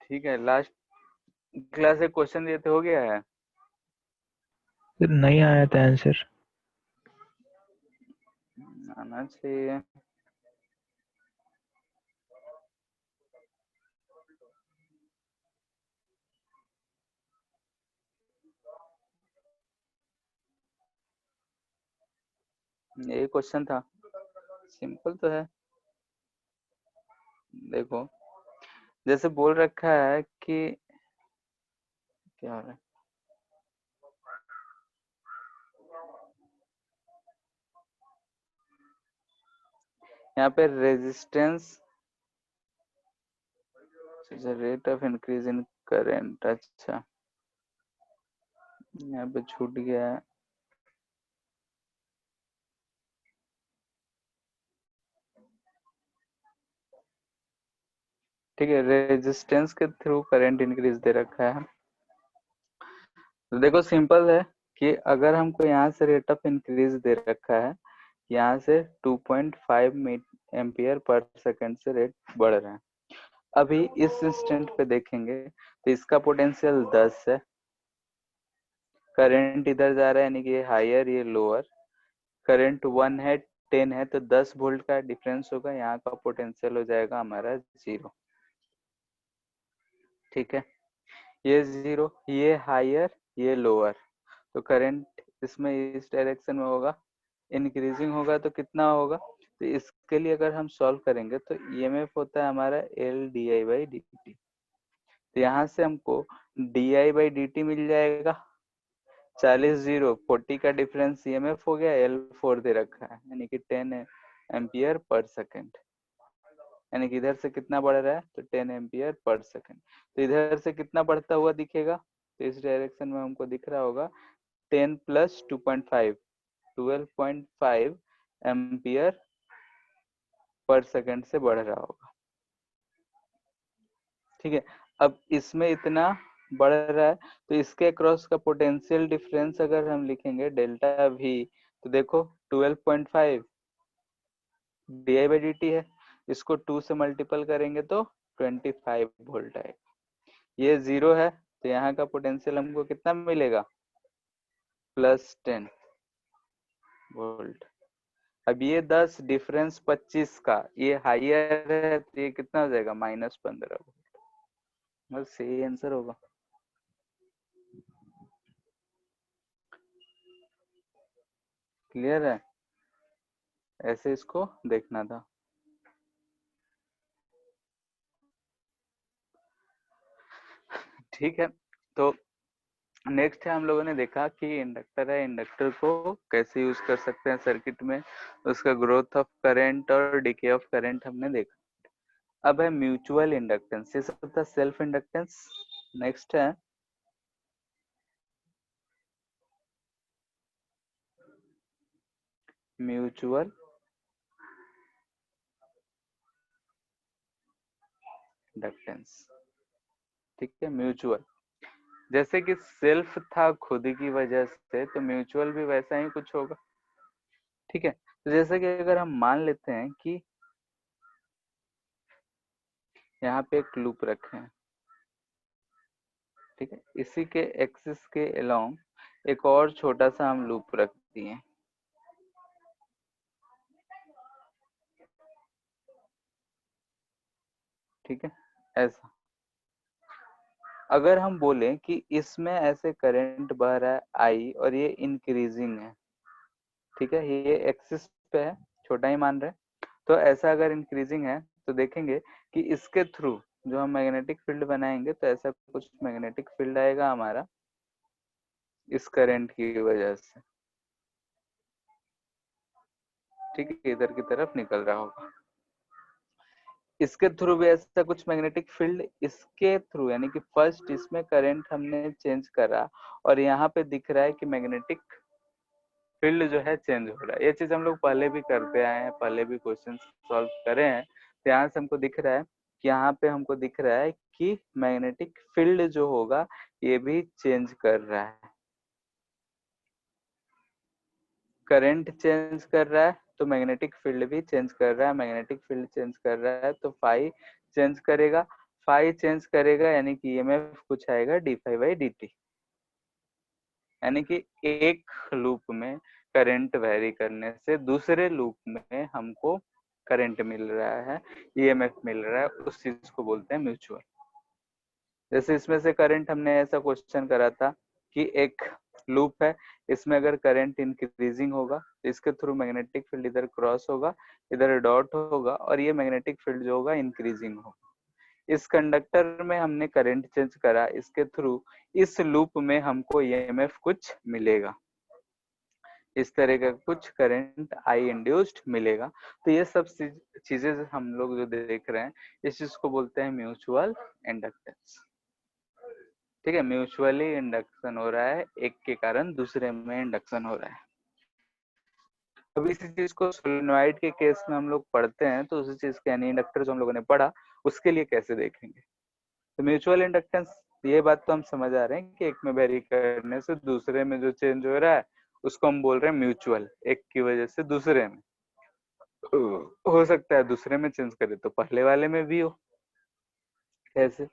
ठीक है, last class एक क्वेश्चन दिए थे, हो गया है? फिर नहीं आया था आंसर। आना चाहिए। यही क्वेश्चन था, सिंपल तो है। देखो, जैसे बोल रखा है कि क्या हो रहा है, यहाँ पे resistance, rate of increase in current. अच्छा, यहाँ पे छूट गया है। ठीक है, रेजिस्टेंस के थ्रू करंट इंक्रीज दे रखा है। तो देखो सिंपल है कि अगर हमको यहाँ से रेट ऑफ इंक्रीज दे रखा है, यहाँ से 2.5 एम्पियर पर सेकंड से रेट बढ़ रहा है। अभी इस इंस्टेंट पे देखेंगे तो इसका पोटेंशियल 10 है, करंट इधर जा रहा है यानी कि ये हायर ये लोअर, करंट 1 है 10 है, तो 10 वोल्ट का डिफरेंस होगा, यहाँ का पोटेंशियल हो जाएगा हमारा 0। ठीक है, ये 0, ये हायर ये लोअर, तो करंट इसमें इस डायरेक्शन में होगा, इंक्रीजिंग होगा तो कितना होगा। तो इसके लिए अगर हम सॉल्व करेंगे तो ईएमएफ होता है हमारा L D I by D T. तो यहाँ से हमको D I by D T मिल जाएगा 40, 0 40 का डिफरेंस ईएमएफ हो गया, एल 4 दे रखा है यानी कि 10 एम्पियर पर सेकेंड, यानी कि इधर से कितना बढ़ रहा है तो 10 एम्पियर पर सेकेंड। तो इधर से कितना बढ़ता हुआ दिखेगा, तो इस डायरेक्शन में हमको दिख रहा होगा 10 प्लस 2.5 12.5 एम्पियर पर सेकंड से बढ़ रहा होगा। ठीक है, अब इसमें इतना बढ़ रहा है तो इसके अक्रॉस का पोटेंशियल डिफरेंस अगर हम लिखेंगे डेल्टा वी, तो देखो 12.5 D I by D T है, इसको 2 से मल्टीपल करेंगे तो 25 वोल्ट आएगा। ये 0 है तो यहाँ का पोटेंशियल हमको कितना मिलेगा, +10 वोल्ट। अब ये 10 डिफरेंस 25 का, ये हाइयर है तो ये कितना हो जाएगा, -15 वोल्ट। बस यही आंसर होगा। क्लियर है, ऐसे इसको देखना था। ठीक है, तो नेक्स्ट है, हम लोगों ने देखा कि इंडक्टर है, इंडक्टर को कैसे यूज कर सकते हैं सर्किट में, उसका ग्रोथ ऑफ करंट और डिके ऑफ करंट हमने देखा। अब है म्यूचुअल इंडक्टेंस, ये सब था सेल्फ इंडक्टेंस। नेक्स्ट है म्यूचुअल इंडक्टेंस। ठीक है, म्यूचुअल जैसे कि सेल्फ था खुद की वजह से, तो म्यूचुअल भी वैसा ही कुछ होगा। ठीक है, तो जैसे कि अगर हम मान लेते हैं कि यहाँ पे एक लूप रखे हैं, ठीक है, इसी के एक्सिस के अलोंग एक और छोटा सा हम लूप रख दिए। ठीक है, ऐसा अगर हम बोले कि इसमें ऐसे करंट बह रहा है आई और ये इंक्रीजिंग है, ठीक है, ये एक्सिस पे है, छोटा ही मान रहे हैं, तो ऐसा अगर इंक्रीजिंग है तो देखेंगे कि इसके थ्रू जो हम मैग्नेटिक फील्ड बनाएंगे तो ऐसा कुछ मैग्नेटिक फील्ड आएगा हमारा इस करंट की वजह से। ठीक है, इधर की तरफ निकल रहा होगा, इसके थ्रू भी ऐसा कुछ मैग्नेटिक फील्ड, इसके थ्रू यानी कि फर्स्ट इसमें करंट हमने चेंज करा और यहाँ पे दिख रहा है कि मैग्नेटिक फील्ड जो है चेंज हो रहा है। ये चीज हम लोग पहले भी करते आए हैं, पहले भी क्वेश्चन सॉल्व करे हैं, तो यहाँ से हमको दिख रहा है कि यहाँ पे हमको दिख रहा है कि मैग्नेटिक फील्ड जो होगा ये भी चेंज कर रहा है, करंट चेंज कर रहा है तो मैग्नेटिक फील्ड भी चेंज कर रहा है, मैग्नेटिक फील्ड चेंज कर रहा है तो फाई चेंज करेगा। फाई चेंज करेगा यानी कि ईएमएफ कुछ आएगा D phi by D T, यानी कि एक लूप में करंट वेरी करने से दूसरे लूप में हमको करंट मिल रहा है, ईएमएफ मिल रहा है, उस चीज को बोलते हैं म्यूचुअल। जैसे इसमें से करंट हमने ऐसा क्वेश्चन करा था कि एक लूप है, इसमें अगर करंट इंक्रीजिंग होगा तो इसके थ्रू मैग्नेटिक फील्ड इधर क्रॉस होगा, इधर डॉट होगा और ये मैग्नेटिक फील्ड जो होगा इंक्रीजिंग होगा। इस कंडक्टर में हमने करंट चेंज करा, इसके थ्रू इस लूप में हमको ईएमएफ कुछ मिलेगा, इस तरह का कुछ करंट आई इंड्यूस्ड मिलेगा। तो ये सब चीजें हम लोग जो देख रहे हैं इस चीज को बोलते हैं म्यूचुअल इंडक्टेंस। ठीक है, म्यूचुअली इंडक्शन हो रहा है, एक के कारण दूसरे में इंडक्शन हो रहा है। अब इसी चीज को सोलेनॉइड के केस में हम लोग पढ़ते हैं, तो उसी चीज के यानी इंडक्टर जो हम लोगों ने पढ़ा उसके लिए कैसे देखेंगे। तो म्यूचुअल इंडक्टेंस, ये बात तो हम समझ आ रहे हैं कि एक में वेरी करने से दूसरे में जो चेंज हो रहा है उसको हम बोल रहे हैं म्यूचुअल, एक की वजह से दूसरे में। हो सकता है दूसरे में चेंज करे तो पहले वाले में भी हो। कैसे?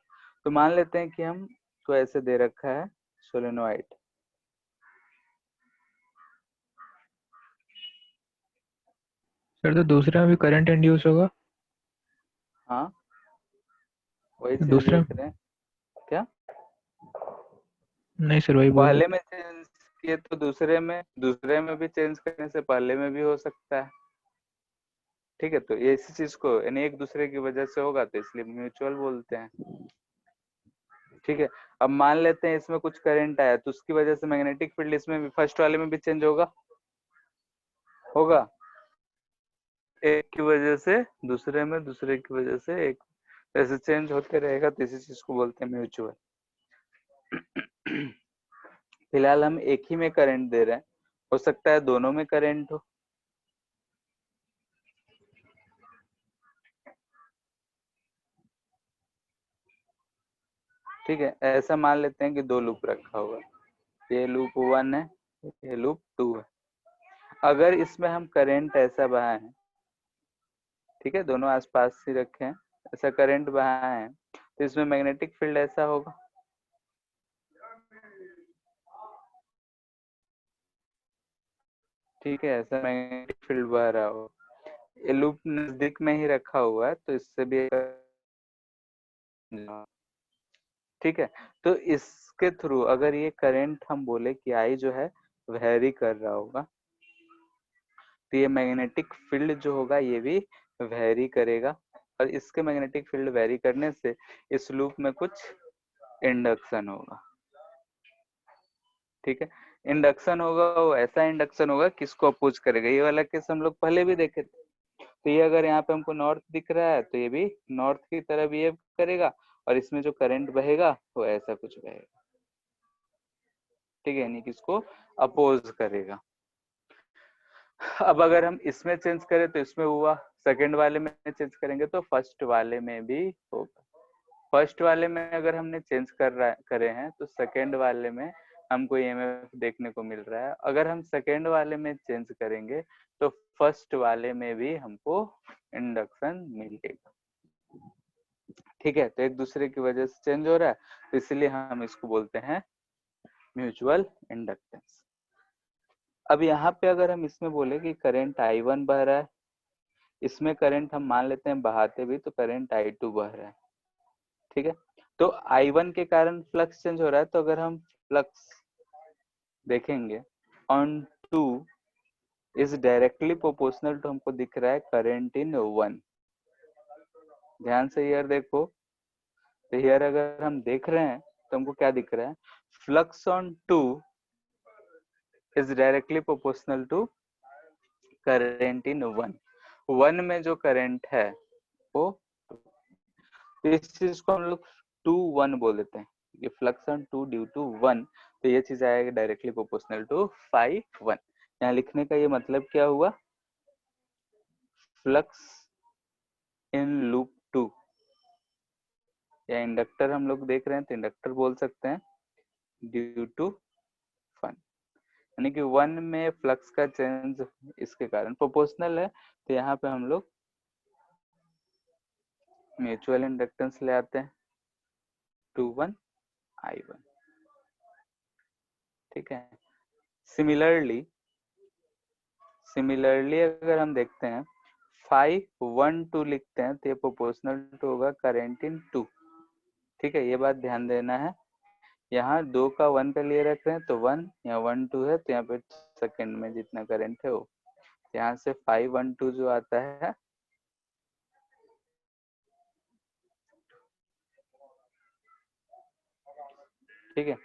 तो मान लेते हैं कि हम तो ऐसे दे रखा है सोलेनॉइड, सर तो दूसरे में भी करंट इंड्यूस होगा? हाँ वही तो चीज दूसरे देख में रहे हैं क्या। नहीं सर, वही बोल रहे। पहले में चेंज किए तो दूसरे में भी चेंज करने से पहले में भी हो सकता है। ठीक है, तो ये इसी चीज को यानी एक दूसरे की वजह से होगा तो इसलिए म्यूचुअल बोलते हैं। ठीक है, अब मान लेते हैं इसमें कुछ करंट आया तो उसकी वजह से मैग्नेटिक फील्ड इसमें भी फर्स्ट वाले में भी चेंज होगा एक की वजह से दूसरे में, दूसरे की वजह से एक, ऐसे चेंज होते रहेगा, तो इसी चीज को बोलते हैं म्यूचुअल। फिलहाल हम एक ही में करंट दे रहे हैं, हो सकता है दोनों में करंट हो। ठीक है, ऐसा मान लेते हैं कि दो लूप रखा हुआ है, ये लूप 1 है, ये लूप 2 है। अगर इसमें हम करंट ऐसा बहाए हैं, ठीक है, दोनों आसपास ही रखे हैं, ऐसा करंट बहाए हैं तो इसमें मैग्नेटिक फील्ड ऐसा होगा। ठीक है, ऐसा मैग्नेटिक फील्ड बह रहा हो, ये लूप नजदीक में ही रखा हुआ है तो इससे भी ठीक है। तो इसके थ्रू अगर ये करंट हम बोले कि आई जो है वेरी कर रहा होगा तो ये मैग्नेटिक फील्ड जो होगा ये भी वेरी करेगा, और इसके मैग्नेटिक फील्ड वेरी करने से इस लूप में कुछ इंडक्शन होगा। ठीक है, इंडक्शन होगा, वो ऐसा इंडक्शन होगा किसको अपोज करेगा। ये वाला केस हम लोग पहले भी देखे थे। तो ये अगर यहाँ पे हमको नॉर्थ दिख रहा है तो ये भी नॉर्थ की तरह बिहेव करेगा, और इसमें जो करंट बहेगा वो ऐसा कुछ बहेगा। ठीक है, यानी कि इसको अपोज करेगा। अब अगर हम इसमें चेंज करें तो इसमें हुआ, सेकंड वाले में चेंज करेंगे तो फर्स्ट वाले में भी होगा। फर्स्ट वाले में अगर हमने चेंज करे हैं तो सेकंड वाले में हमको ईएमएफ देखने को मिल रहा है। अगर हम सेकंड वाले में चेंज करेंगे तो फर्स्ट वाले में भी हमको इंडक्शन मिलेगा। ठीक है, तो एक दूसरे की वजह से चेंज हो रहा है, तो इसलिए हम इसको बोलते हैं म्यूचुअल इंडक्टेंस। अब यहाँ पे अगर हम इसमें बोले कि करंट I1 बह रहा है, इसमें करंट हम मान लेते हैं बहाते भी तो करंट I2 बह रहा है। ठीक है, तो I1 के कारण फ्लक्स चेंज हो रहा है, तो अगर हम फ्लक्स देखेंगे on 2 is directly proportional to, हमको दिख रहा है करंट इन 1। ध्यान से यार देखो, तो हियर अगर हम देख रहे हैं तो हमको क्या दिख रहा है, flux on 2 is directly proportional to current in 1। 1 में जो करंट है वो, तो इस चीज को हम लोग 2-1 बोल देते हैं, ये फ्लक्स ऑन 2 ड्यू टू 1, तो ये चीज आएगा डायरेक्टली प्रोपोर्शनल टू 5-1। यहाँ लिखने का ये मतलब क्या हुआ, फ्लक्स इन लूप 2, या इंडक्टर हम लोग देख रहे हैं तो इंडक्टर बोल सकते हैं, ड्यू टू 1, यानी कि 1 में फ्लक्स का चेंज इसके कारण प्रोपोर्शनल है, तो यहाँ पे हम लोग म्यूचुअल इंडक्टेंस ले आते हैं। M21 I1। ठीक है। सिमिलरली अगर हम देखते हैं 512 लिखते हैं तो ये प्रोपोर्शनल टू होगा करंट इन 2। ठीक है, ये बात ध्यान देना है। यहाँ 2 का 1 पे लिए रख रहे हैं तो 1, यहाँ 1 2 है तो यहाँ पे सेकंड में जितना करंट है वो, यहाँ से 512 जो आता है, ठीक है।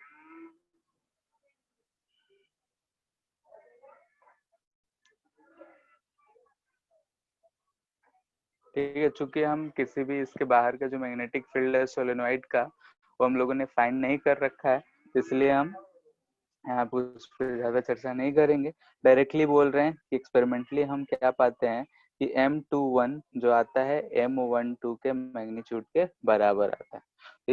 ठीक है, चूंकि हम किसी भी इसके बाहर का जो मैग्नेटिक फील्ड है सोलेनोइड का वो हम लोगों ने फाइंड नहीं कर रखा है, इसलिए हम यहाँ पर उस पर ज्यादा चर्चा नहीं करेंगे। डायरेक्टली बोल रहे हैं कि एक्सपेरिमेंटली हम क्या पाते हैं कि M21 जो आता है M12 के मैग्नीट्यूड के बराबर आता है।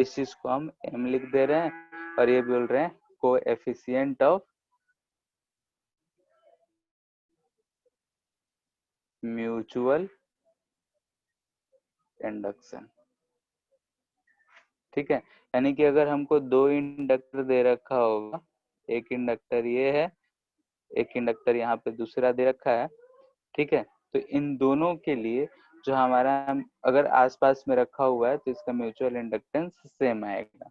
इस चीज को हम M लिख दे रहे हैं और ये बोल रहे हैं कोएफिशिएंट ऑफ म्यूचुअल इंडक्शन। ठीक है, यानी कि अगर हमको 2 इंडक्टर दे रखा होगा, एक इंडक्टर ये है, एक इंडक्टर यहाँ पे दूसरा दे रखा है, ठीक है, तो इन दोनों के लिए जो हमारा अगर आसपास में रखा हुआ है तो इसका म्यूचुअल इंडक्टेंस सेम आएगा।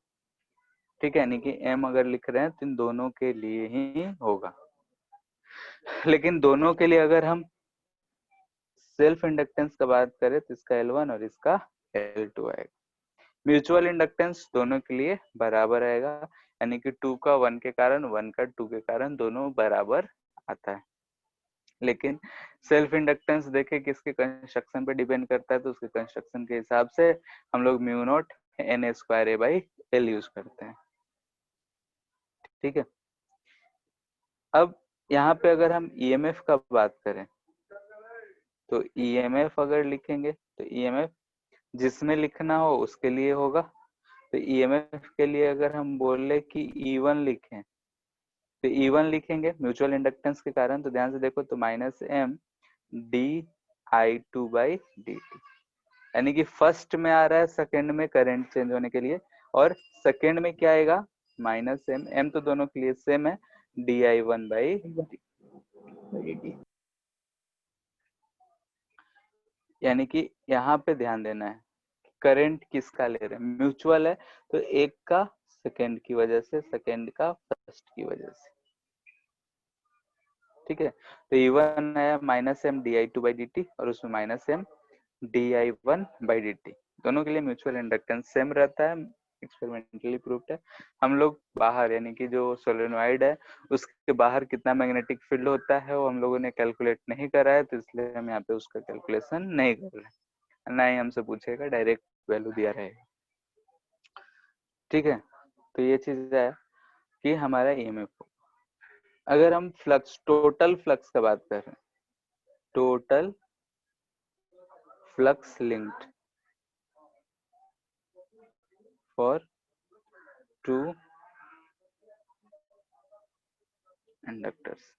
ठीक है, यानी कि M अगर लिख रहे हैं तो इन दोनों के लिए ही होगा। लेकिन दोनों के लिए अगर हम सेल्फ इंडक्टेंस का बात करें तो इसका L1 और इसका L2 आएगा। म्यूचुअल इंडक्टेंस दोनों के लिए बराबर आएगा, यानी कि 2 का 1 के कारण, 1 का 2 के कारण दोनों बराबर आता है। लेकिन सेल्फ इंडक्टेंस देखे किसके कंस्ट्रक्शन पे डिपेंड करता है, तो उसके कंस्ट्रक्शन के हिसाब से हम लोग म्यू नॉट N²A/L यूज करते हैं। ठीक है, अब यहाँ पे अगर हम EMF का बात करें तो EMF अगर लिखेंगे तो EMF जिसमें लिखना हो उसके लिए होगा। तो EMF के लिए अगर हम बोले कि E1 लिखें तो E1 लिखेंगे म्यूचुअल इंडक्टेंस के कारण, तो ध्यान से देखो तो -M dI2/dt, यानी कि फर्स्ट में आ रहा है सेकंड में करंट चेंज होने के लिए, और सेकंड में क्या आएगा -M तो दोनों के लिए सेम है dI1/dt, यानी कि यहाँ पे ध्यान देना है करंट किसका ले रहे हैं, म्यूचुअल है तो एक का सेकंड की वजह से, सेकंड का फर्स्ट की वजह से। ठीक है, तो E1 आया -M dI2/dt और उसमें -M dI1/dt, दोनों के लिए म्यूचुअल इंडक्टेंस सेम रहता है, एक्सपेरिमेंटली प्रूव्ड है। हम लोग बाहर यानी कि जो सोलेनोइड है उसके बाहर कितना मैग्नेटिक फील्ड होता है वो हम लोगों ने कैलकुलेट नहीं करा है, तो इसलिए हम यहाँ पे उसका कैलकुलेशन नहीं कर रहे हैं, ना ही हमसे पूछेगा, डायरेक्ट वैल्यू दिया रहेगा। ठीक है, तो ये चीज है कि हमारा EMF। अगर हम फ्लक्स, टोटल फ्लक्स का बात कर रहे हैं, total flux linked for 2 inductors,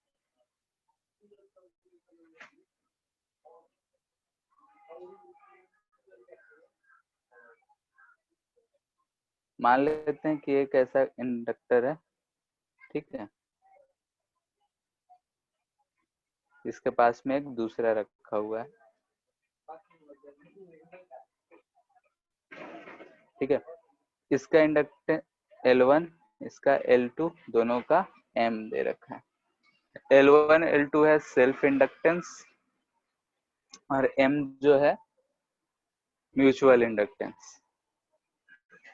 मान लेते हैं कि एक ऐसा इंडक्टर है, ठीक है, इसके पास में एक दूसरा रखा हुआ है, ठीक है, इसका इंडक्टेंस L1, इसका L2, दोनों का M दे रखा है। L1 L2 है सेल्फ इंडक्टेंस और M जो है म्यूचुअल इंडक्टेंस।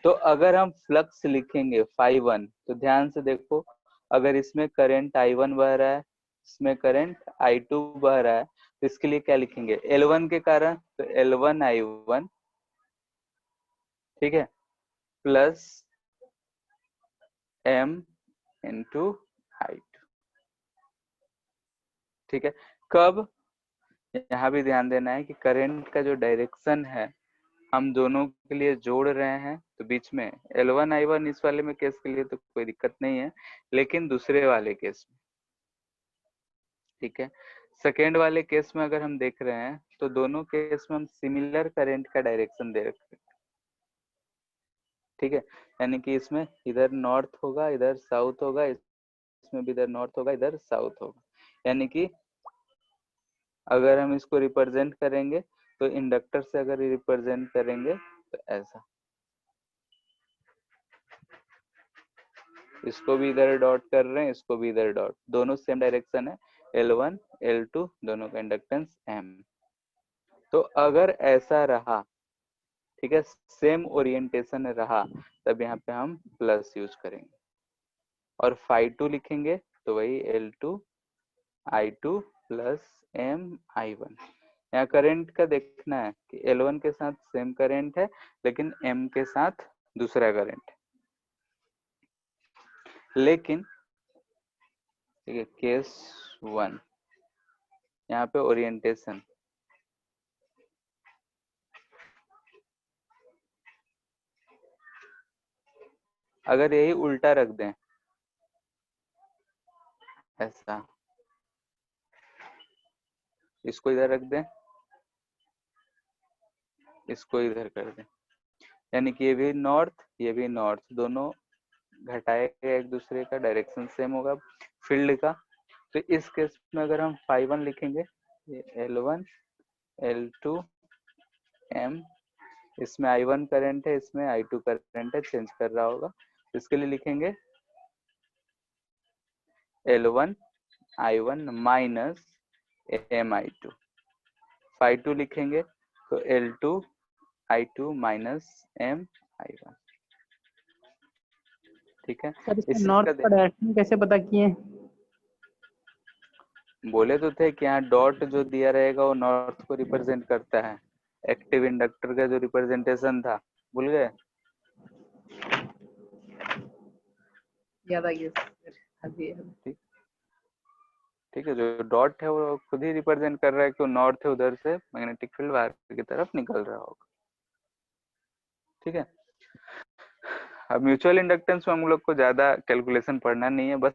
तो अगर हम फ्लक्स लिखेंगे φ1 तो ध्यान से देखो, अगर इसमें करंट I1 बह रहा है, इसमें करंट I2 बह रहा है, तो इसके लिए क्या लिखेंगे L1 के कारण तो L1 I1, ठीक है, प्लस M इंटू I2। ठीक है, कब, यहाँ भी ध्यान देना है कि करंट का जो डायरेक्शन है हम दोनों के लिए जोड़ रहे हैं, तो बीच में L1 I1 इस वाले में केस के लिए तो कोई दिक्कत नहीं है, लेकिन दूसरे वाले केस में, ठीक है, सेकेंड वाले केस में अगर हम देख रहे हैं तो दोनों केस में हम सिमिलर करंट का डायरेक्शन दे रखे हैं। ठीक है, यानी कि इसमें इधर नॉर्थ होगा, इधर साउथ होगा, इसमें भी इधर नॉर्थ होगा, इधर साउथ होगा। यानी कि अगर हम इसको रिप्रेजेंट करेंगे तो इंडक्टर से अगर रिप्रेजेंट करेंगे तो ऐसा, इसको भी इधर डॉट कर रहे हैं, इसको भी इधर डॉट, दोनों सेम डायरेक्शन है, L1 L2 दोनों का इंडक्टेंस M। तो अगर ऐसा रहा, ठीक है, सेम ओरिएंटेशन रहा, तब यहाँ पे हम प्लस यूज करेंगे और phi2 लिखेंगे तो वही L2 I2 plus M I1। यहाँ करंट का देखना है कि L1 के साथ सेम करंट है लेकिन M के साथ दूसरा करंट है। लेकिन ठीक है, केस 1 यहाँ पे ओरिएंटेशन, अगर यही उल्टा रख दें ऐसा, इसको इधर रख दें, इसको इधर कर दें, यानी कि ये भी नॉर्थ ये भी नॉर्थ, दोनों घटाएगा एक दूसरे का, डायरेक्शन सेम होगा फील्ड का। तो इस केस में अगर हम phi1 लिखेंगे, ये L1 L2 M, इसमें I1 करंट है, इसमें I2 करंट है, चेंज कर रहा होगा, इसके लिए लिखेंगे L1 I1 minus MI2। phi2 लिखेंगे तो L2 I2 माइनस MI1। ठीक है, सर इसमें इस चीज नॉर्थ का का डायरेक्शन कैसे पता किए? बोले तो थे कि यहाँ डॉट जो दिया रहेगा वो नॉर्थ को रिप्रेजेंट करता है, एक्टिव इंडक्टर का जो रिप्रेजेंटेशन था, भूल गए? याद आ गया सर, अभी याद। ठीक है, जो डॉट है वो खुद ही रिप्रेजेंट कर रहा है कि नॉर्थ है, उधर से मैग्नेटिक फील्ड बाहर की तरफ निकल रहा होगा। ठीक है, अब म्यूचुअल इंडक्टेंस में हम लोग को ज्यादा कैलकुलेशन पढ़ना नहीं है, बस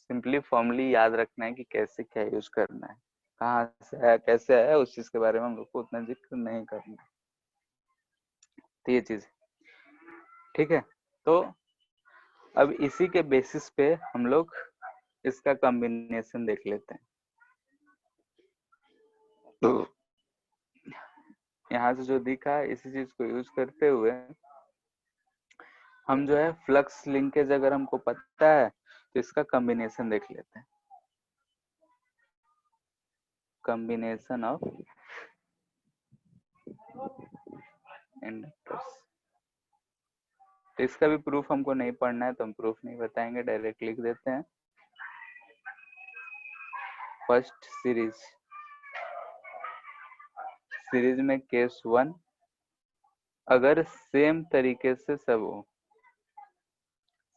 सिंपली फॉर्मली याद रखना है कि कैसे क्या यूज करना है, कहाँ से है कैसे है, उस चीज के बारे में हम लोग को उतना जिक्र नहीं करना। तो ये चीज ठीक है, तो अब इसी के बेसिस पे हम लोग इसका कॉम्बिनेशन देख लेते हैं। तो यहाँ से जो दिखा इसी चीज को यूज करते हुए हम जो है फ्लक्स लिंकेज अगर हमको पता है तो इसका कॉम्बिनेशन देख लेते हैं, कॉम्बिनेशन ऑफ इंडक्टर्स। तो इसका भी प्रूफ हमको नहीं पढ़ना है तो हम प्रूफ नहीं बताएंगे, डायरेक्ट लिख देते हैं। फर्स्ट सीरीज में केस 1, अगर सेम तरीके से सब हो,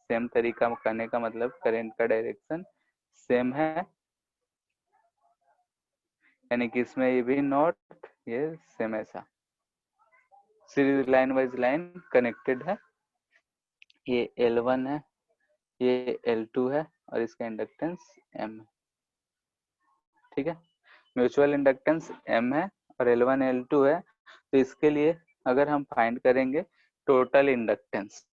सेम तरीका करने का मतलब करंट का डायरेक्शन सेम है, यानी कि इसमें ये भी नॉर्थ ये सेम, ऐसा series line wise line connected है, ये L1 है, ये L2 है और इसका इंडक्टेंस M है। ठीक है, म्यूचुअल इंडक्टेंस M है और L1 L2 है, तो इसके लिए अगर हम फाइंड करेंगे टोटल इंडक्टेंस,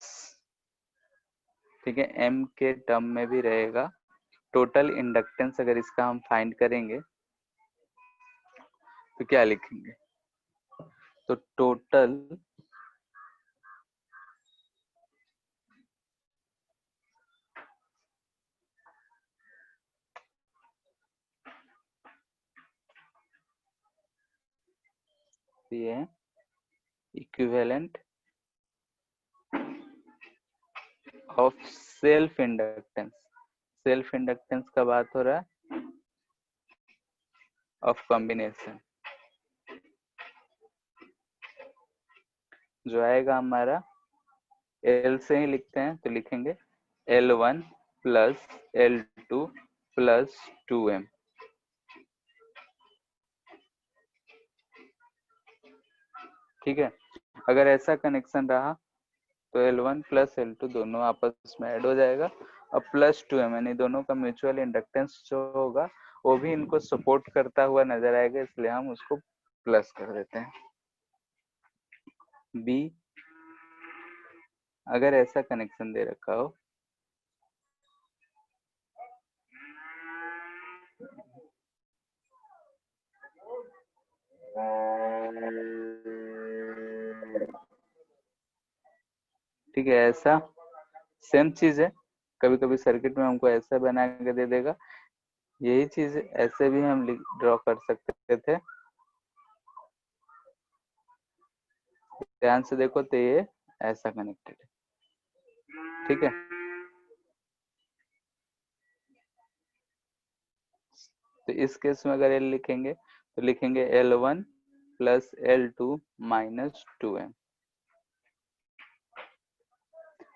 ठीक है, M के टर्म में भी रहेगा टोटल इंडक्टेंस, अगर इसका हम फाइंड करेंगे तो क्या लिखेंगे, तो टोटल ये equivalent of self inductance, self inductance का बात हो रहा है ऑफ कॉम्बिनेशन, जो आएगा हमारा L से ही लिखते हैं तो लिखेंगे L1 plus L2 plus 2M। ठीक है, अगर ऐसा कनेक्शन रहा तो L1 प्लस L2 दोनों आपस में ऐड हो जाएगा, और प्लस 2M यानी दोनों का म्यूचुअल इंडक्टेंस जो होगा वो भी इनको सपोर्ट करता हुआ नजर आएगा, इसलिए हम उसको प्लस कर देते हैं। B अगर ऐसा कनेक्शन दे रखा हो, ठीक है, ऐसा सेम चीज है। कभी कभी सर्किट में हमको ऐसा बना के दे देगा, यही चीज ऐसे भी हम ड्रॉ कर सकते थे। ध्यान से देखो तो ये ऐसा कनेक्टेड है, ठीक है। तो इस केस में अगर L लिखेंगे तो लिखेंगे L1 plus L2 minus 2M।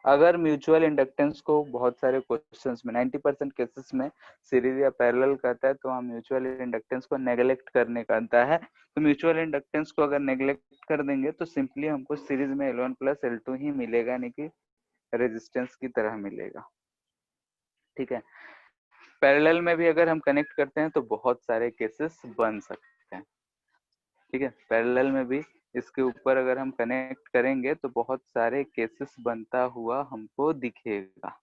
अगर म्यूचुअल इंडक्टेंस को बहुत सारे क्वेश्चंस में 90% केसेस में सीरीज या पैरेलल करता है, तो वहाँ म्यूचुअल इंडक्टेंस को नेग्लेक्ट करने का आता है। तो म्यूचुअल इंडक्टेंस को अगर नेग्लेक्ट कर देंगे तो सिंपली हमको सीरीज में L1 प्लस L2 ही मिलेगा, यानी कि रेजिस्टेंस की तरह मिलेगा, ठीक है। पैरेलल में भी अगर हम कनेक्ट करते हैं तो बहुत सारे केसेस बन सकते हैं, ठीक है। पैरेलल में भी इसके ऊपर अगर हम कनेक्ट करेंगे तो बहुत सारे केसेस बनता हुआ हमको दिखेगा,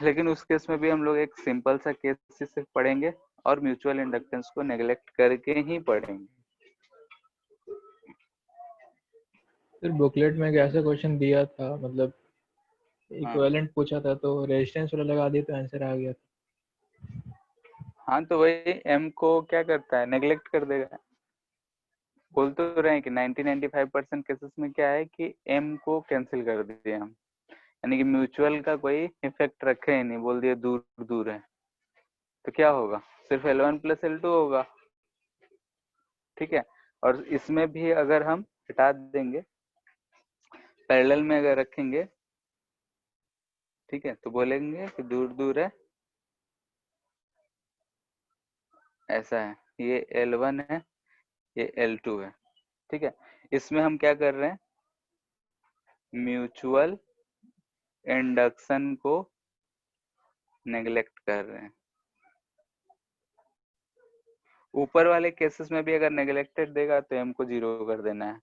लेकिन उस केस में भी हम लोग एक सिंपल सा केस सिर्फ पढ़ेंगे और म्यूचुअल इंडक्टेंस को नेग्लेक्ट करके ही पढ़ेंगे। फिर बुकलेट में एक ऐसा क्वेश्चन दिया था, मतलब इक्विवेलेंट पूछा था, तो रेजिस्टेंस वाला लगा दिया तो आंसर आ गया था। हाँ, तो वही एम को क्या करता है, नेग्लेक्ट कर देगा। बोल तो रहे हैं कि 90-95% केसेस में क्या है कि एम को कैंसिल कर दिए हम, यानी कि म्यूचुअल का कोई इफेक्ट रखे ही नहीं, बोल दिए दूर दूर है, तो क्या होगा, सिर्फ L1 प्लस L2 होगा, ठीक है। और इसमें भी अगर हम हटा देंगे, पैरेलल में अगर रखेंगे, ठीक है, तो बोलेंगे कि दूर दूर है, ऐसा है, ये L1 है, ये L2 है, ठीक है। इसमें हम क्या कर रहे हैं, म्यूचुअल इंडक्शन को नेग्लेक्ट कर रहे हैं। ऊपर वाले केसेस में भी अगर नेग्लेक्टेड देगा तो एम को 0 कर देना है।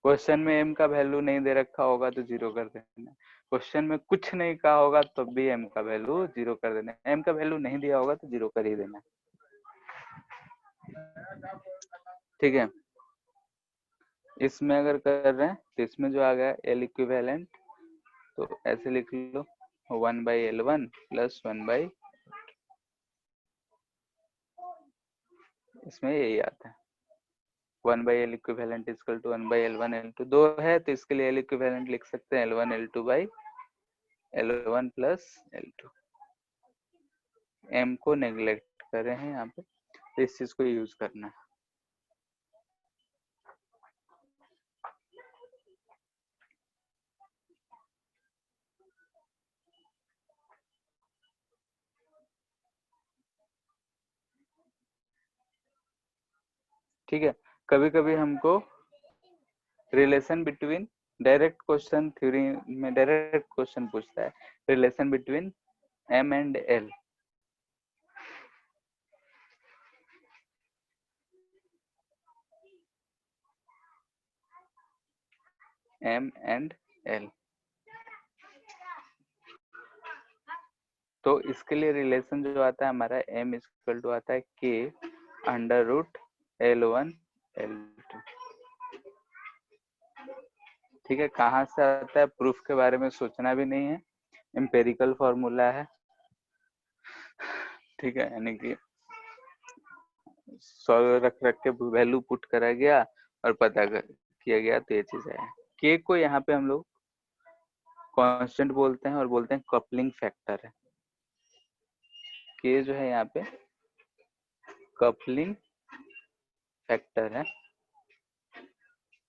क्वेश्चन में एम का वैल्यू नहीं दे रखा होगा तो 0 कर देना है। क्वेश्चन में कुछ नहीं कहा होगा तो भी एम का वैल्यू 0 कर देना है। एम का वैल्यू नहीं दिया होगा तो 0 कर ही देना है, ठीक है। इसमें अगर कर रहे हैं तो इसमें जो आ गया एल इक्विवेलेंट, तो ऐसे लिख लो 1/L1 प्लस 1/, इसमें यही आता है 1/L equivalent equal to 1/L1 L2। 2 है तो इसके लिए L इक्विवेलेंट लिख सकते हैं L1 L2 by L1 plus L2। M को नेग्लेक्ट कर रहे हैं यहाँ पे, तो इस चीज को यूज करना है। ठीक है, कभी कभी हमको relation between, direct question theory में डायरेक्ट क्वेश्चन पूछता है relation between M and L। M and L, तो इसके लिए रिलेशन जो आता है हमारा M इक्वल टू आता है K under root L1 L2, ठीक है। कहाँ से आता है, प्रूफ के बारे में सोचना भी नहीं है, एम्पेरिकल फॉर्मूला है, ठीक है। यानी कि सॉल्व रख रख के वैल्यू पुट करा गया और पता किया गया, तो ये चीज है। के को यहाँ पे हम लोग कांस्टेंट बोलते हैं और बोलते हैं कपलिंग फैक्टर है। के जो है यहाँ पे कपलिंग फैक्टर है।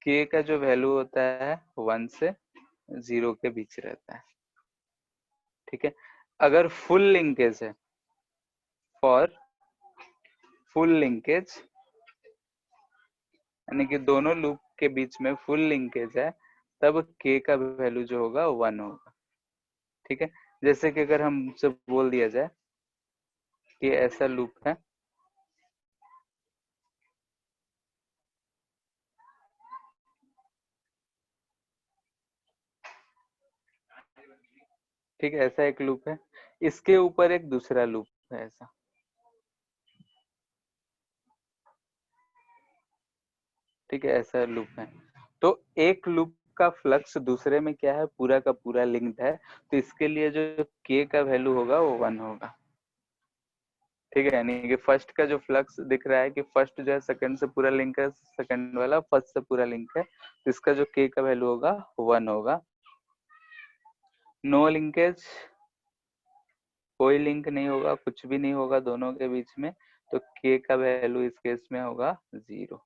के का जो वैल्यू होता है 1 से 0 के बीच रहता है, ठीक है। अगर फुल लिंकेज है, फॉर फुल लिंकेज, यानी कि दोनों लूप के बीच में फुल लिंकेज है, तब के का वैल्यू जो होगा 1 होगा, ठीक है। जैसे कि अगर हमसे बोल दिया जाए कि ऐसा लूप है, ठीक है, ऐसा एक लूप है, इसके ऊपर एक दूसरा लूप है ऐसा। ठीक है, ऐसा लूप है। तो एक लूप का फ्लक्स दूसरे में क्या है, पूरा का पूरा लिंक्ड है, तो इसके लिए जो k का वैल्यू होगा वो 1 होगा। ठीक है, यानी कि फर्स्ट का जो फ्लक्स दिख रहा है कि फर्स्ट जो है सेकंड से पूरा लिंक है, सेकंड वाला फर्स्ट से पूरा लिंक है, तो इसका जो k का वैल्यू होगा 1 होगा। नो लिंकेज, कोई लिंक नहीं होगा, कुछ भी नहीं होगा दोनों के बीच में, तो k का वैल्यू इस केस में होगा 0।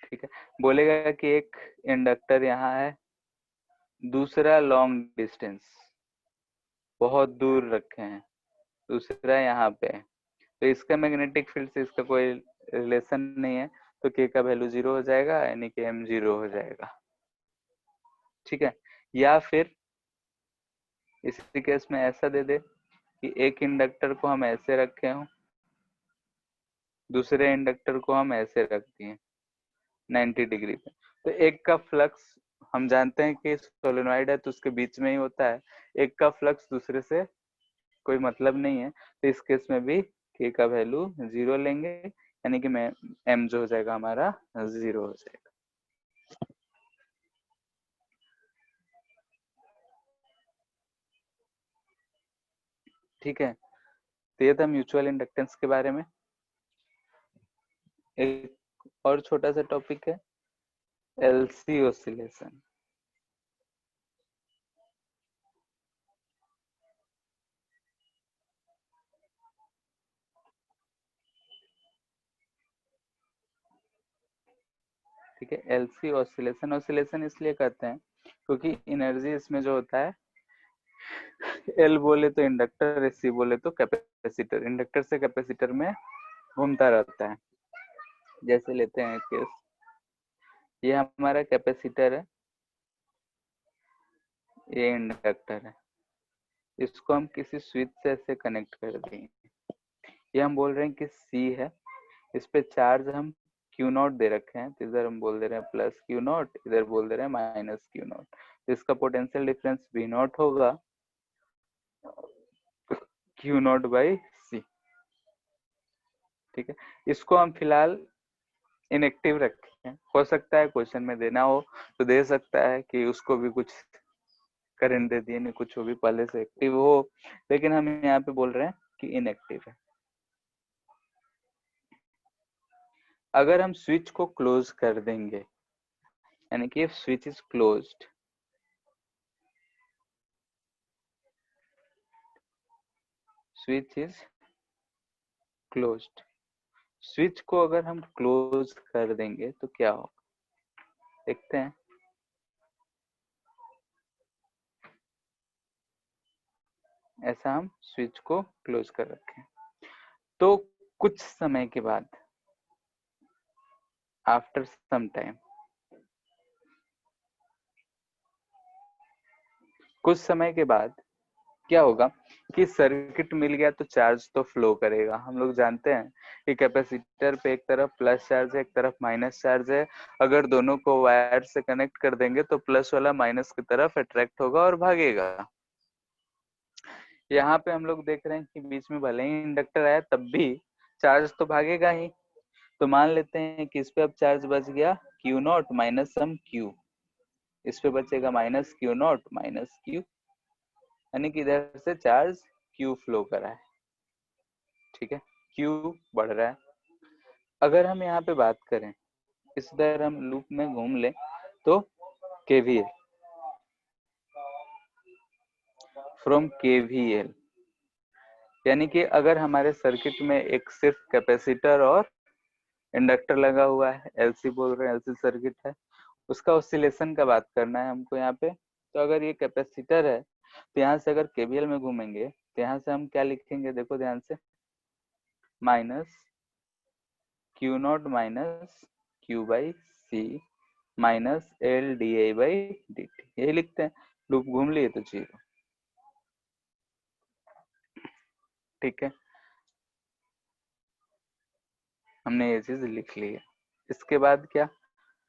ठीक है, बोलेगा कि एक इंडक्टर यहाँ है, दूसरा लॉन्ग डिस्टेंस बहुत दूर रखे हैं, दूसरा यहाँ पे है, तो इसका मैग्नेटिक फील्ड से इसका कोई रिलेशन नहीं है, तो k का वैल्यू 0 हो जाएगा, यानी कि m 0 हो जाएगा। ठीक है, या फिर इसी केस में ऐसा दे दे कि एक इंडक्टर को हम ऐसे रखे हों, दूसरे इंडक्टर को हम ऐसे रख दिए 90 डिग्री पे, तो एक का फ्लक्स हम जानते हैं कि सोलेनॉइड है तो उसके बीच में ही होता है, एक का फ्लक्स दूसरे से कोई मतलब नहीं है, तो इस केस में भी k का वैल्यू 0 लेंगे, यानी कि m जो हो जाएगा हमारा 0 हो जाएगा। ठीक है, तो ये था म्यूचुअल इंडक्टेंस के बारे में। एक और छोटा सा टॉपिक है एलसी ऑसिलेशन। ठीक है, एलसी ऑसिलेशन, ऑसिलेशन इसलिए कहते हैं क्योंकि एनर्जी इसमें जो होता है, एल बोले तो इंडक्टर, एसी बोले तो कैपेसिटर, इंडक्टर से कैपेसिटर में घूमता रहता है। जैसे लेते हैं केस, ये हमारा कैपेसिटर है, ये इंडक्टर है, इसको हम किसी स्विच से ऐसे कनेक्ट कर देंगे, ये हम बोल रहे हैं कि सी है, इस पे चार्ज हम Q0 दे रखे हैं, तो इधर हम बोल दे रहे हैं प्लस Q0, इधर बोल दे रहे हैं माइनस Q0, तो इसका पोटेंशियल डिफरेंस V0 होगा Q0 बाई सी। ठीक है, इसको हम फिलहाल इनएक्टिव रखे हैं, हो सकता है क्वेश्चन में देना हो तो दे सकता है कि उसको भी कुछ करंट दे दिए, नहीं कुछ हो भी पहले से एक्टिव हो, लेकिन हम यहाँ पे बोल रहे हैं कि इनएक्टिव है। अगर हम स्विच को क्लोज कर देंगे, यानी कि if switch is closed, switch is closed, switch को अगर हम क्लोज कर देंगे तो क्या होगा, देखते हैं। ऐसा हम स्विच को क्लोज कर रखें, तो कुछ समय के बाद, आफ्टर सम टाइम, कुछ समय के बाद क्या होगा कि सर्किट मिल गया तो चार्ज तो फ्लो करेगा। हम लोग जानते हैं कि कैपेसिटर पे एक तरफ प्लस चार्ज है, एक तरफ माइनस चार्ज है, अगर दोनों को वायर से कनेक्ट कर देंगे तो प्लस वाला माइनस की तरफ अट्रैक्ट होगा और भागेगा। यहाँ पे हम लोग देख रहे हैं कि बीच में भले ही इंडक्टर आया तब भी चार्ज तो भागेगा ही, तो मान लेते हैं कि इस पे अब चार्ज बच गया Q0 माइनस सम Q, इस पे बचेगा माइनस Q0 माइनस Q, यानी कि इधर से चार्ज Q फ्लो कर रहा है। ठीक है, Q बढ़ रहा है। अगर हम यहाँ पे बात करें, इस तरह हम लूप में घूम लें तो KVL, फ्रॉम KVL, यानी कि अगर हमारे सर्किट में एक सिर्फ कैपेसिटर और इंडक्टर लगा हुआ है, एलसी बोल रहे हैं, एलसी सर्किट है, उसका ऑसिलेशन का बात करना है हमको यहाँ पे। तो अगर ये कैपेसिटर है तो यहाँ से अगर केवीएल में घूमेंगे तो यहाँ से हम क्या लिखेंगे, देखो ध्यान से, minus Q0 minus Q by C minus L D I by D T, यही लिखते हैं। लूप घूम लिए तो 0। ठीक है, हमने ये चीज लिख ली है। इसके बाद क्या,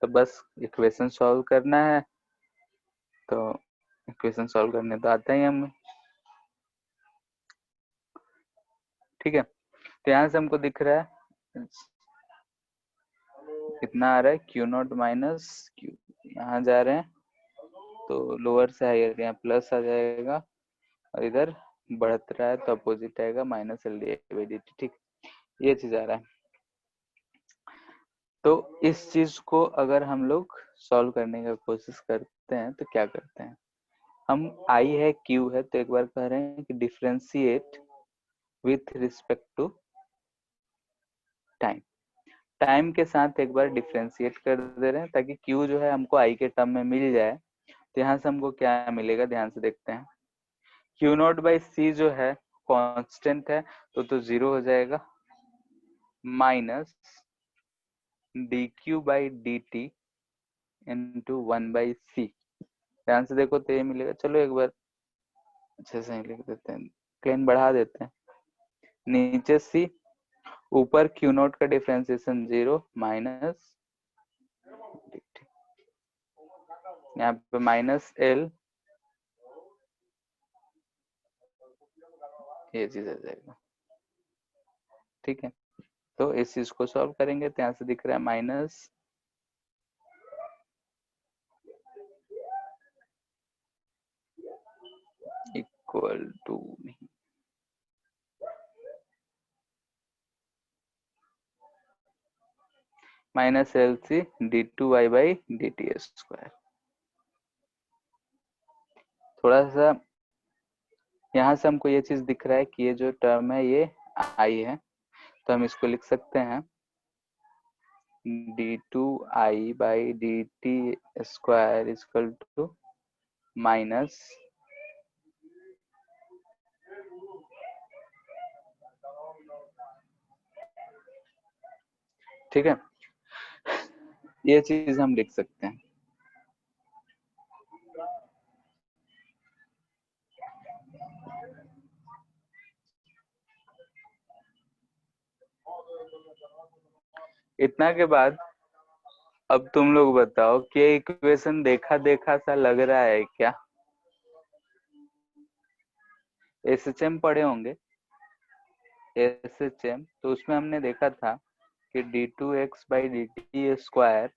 तो बस इक्वेशन सॉल्व करना है। तो इक्वेशन सॉल्व करने तो आता ही हमें, ठीक है। तो यहाँ से हमको दिख रहा है कितना आ रहा है, क्यू नॉट माइनस क्यू, यहाँ जा रहे हैं तो लोअर से हायर यहाँ प्लस आ जाएगा, और इधर बढ़त रहा है तो अपोजिट आएगा minus L D by D T, ठीक, ये चीज आ रहा है। तो इस चीज को अगर हम लोग सॉल्व करने का कोशिश करते हैं तो क्या करते हैं हम, आई है क्यू है, तो एक बार कह रहे हैं कि differentiate with respect to time, time के साथ एक बार डिफरेंशिएट कर दे रहे हैं ताकि क्यू जो है हमको आई के टर्म में मिल जाए। तो यहाँ से हमको क्या मिलेगा, ध्यान से देखते हैं, क्यू नॉट बाई सी जो है कांस्टेंट है तो 0 हो जाएगा, minus D Q by D T into 1 by C, ध्यान से देखो तो ये मिलेगा। चलो एक बार अच्छे से लिख देते हैं, प्लेन बढ़ा देते हैं, नीचे सी, ऊपर क्यू नॉट का डिफरेंशिएशन 0 माइनस, यहाँ पे माइनस एल, ये चीज आ जाएगा, ठीक है। तो इस चीज को सॉल्व करेंगे तो यहाँ से दिख रहा है माइनस इक्वल टू नहीं, minus L C D two Y by D T square. थोड़ा सा यहाँ से हमको ये चीज दिख रहा है कि ये जो टर्म है ये आई है, तो हम इसको लिख सकते हैं D two I by D T square equal to minus ठीक है, ये चीज हम लिख सकते हैं। इतना के बाद अब तुम लोग बताओ कि इक्वेशन देखा देखा सा लग रहा है क्या? एसएचएम पढ़े होंगे, एसएचएम, तो उसमें हमने देखा था कि D two X by D T square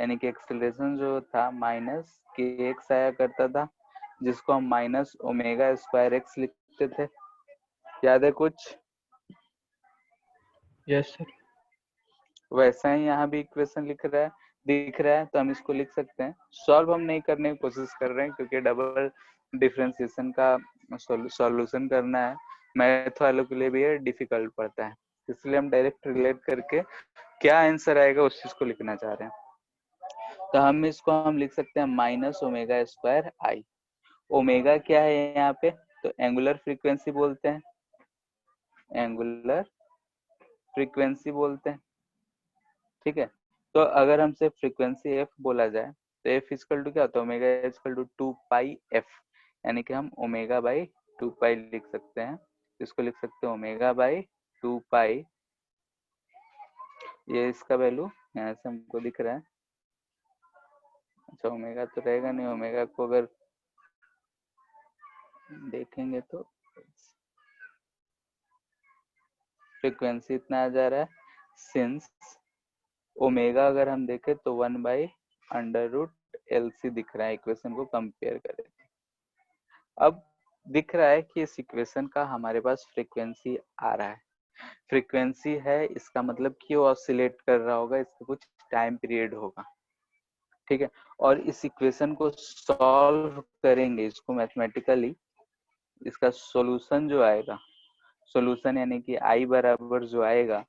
यानी कि एक्सेलरेशन जो था माइनस के एक्स आया करता था, जिसको हम माइनस ओमेगा स्क्वायर एक्स लिखते थे, याद है कुछ? Yes sir. वैसा ही यहाँ भी इक्वेशन दिख रहा है, तो हम इसको लिख सकते हैं। सॉल्व हम नहीं करने की कोशिश कर रहे हैं क्योंकि डबल डिफरेंशिएशन का सॉल्यूशन करना है, मैथ वालों के लिए भी ये डिफिकल्ट पड़ता है, इसलिए हम डायरेक्ट रिलेट करके क्या आंसर आएगा उस चीज को लिखना चाह रहे हैं। तो हम लिख सकते हैं माइनस ओमेगा स्क्वायर आई। ओमेगा क्या है यहाँ पे, तो एंगुलर फ्रीक्वेंसी बोलते हैं, एंगुलर फ्रीक्वेंसी बोलते हैं, ठीक है। तो अगर हमसे फ्रीक्वेंसी एफ बोला जाए तो एफ इक्वल टू क्या होता है, omega equal to 2 pi F, यानी कि हम ओमेगा बाई 2 पाई लिख सकते हैं। इसको लिख सकते हैं ओमेगा बाई 2 पाई, ये इसका वैल्यू यहाँ से हमको दिख रहा है। अच्छा ओमेगा तो रहेगा नहीं, ओमेगा को अगर देखेंगे तो फ्रीक्वेंसी इतना आ जा रहा है, सिंस ओमेगा अगर हम देखें तो 1 by under root L C दिख रहा है, इक्वेशन को कंपेयर करें। अब दिख रहा है कि इस इक्वेशन का हमारे पास फ्रीक्वेंसी आ रहा है, फ्रीक्वेंसी है, इसका मतलब कि वो ऑसिलेट कर रहा होगा, इसका कुछ टाइम पीरियड होगा, ठीक है। और इस इक्वेशन को सॉल्व करेंगे, इसको मैथमेटिकली, इसका सॉल्यूशन जो आएगा, सॉल्यूशन यानी कि आई बराबर जो आएगा,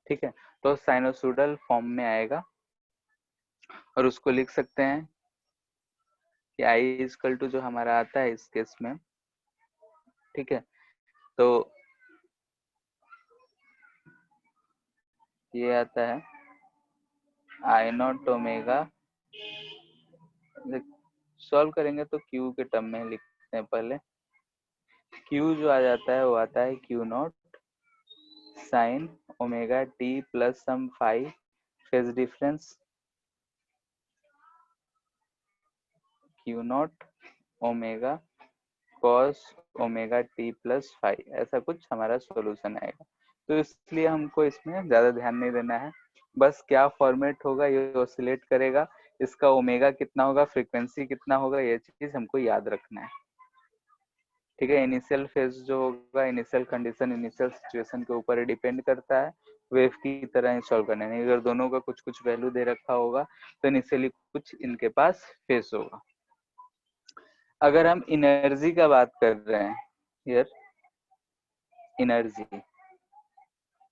ठीक है, तो साइनोसोडल फॉर्म में आएगा, और उसको लिख सकते हैं कि आई इक्वल टू जो हमारा आता है इस केस में, ठीक है, तो ये आता है आई नॉट ओमेगा, सॉल्व करेंगे तो क्यू के टर्म में लिखते हैं पहले, क्यू जो आ जाता है वो आता है Q naught sine omega T plus some phi phase difference, Q naught omega cos omega T plus five, ऐसा कुछ हमारा सॉल्यूशन आएगा। तो इसलिए हमको इसमें ज्यादा ध्यान नहीं देना है, बस क्या फॉर्मेट होगा, ये ऑसिलेट करेगा, इसका ओमेगा कितना होगा, फ्रीक्वेंसी कितना होगा, ये चीज हमको याद रखना है। ठीक है, इनिशियल फेज जो होगा, इनिशियल कंडीशन, इनिशियल सिचुएशन के ऊपर डिपेंड करता है, वेव की तरह ही सॉल्व करना है। अगर दोनों का कुछ कुछ वैल्यू दे रखा होगा तो इनिशियली कुछ इनके पास फेज होगा। अगर हम एनर्जी का बात कर रहे हैं हियर,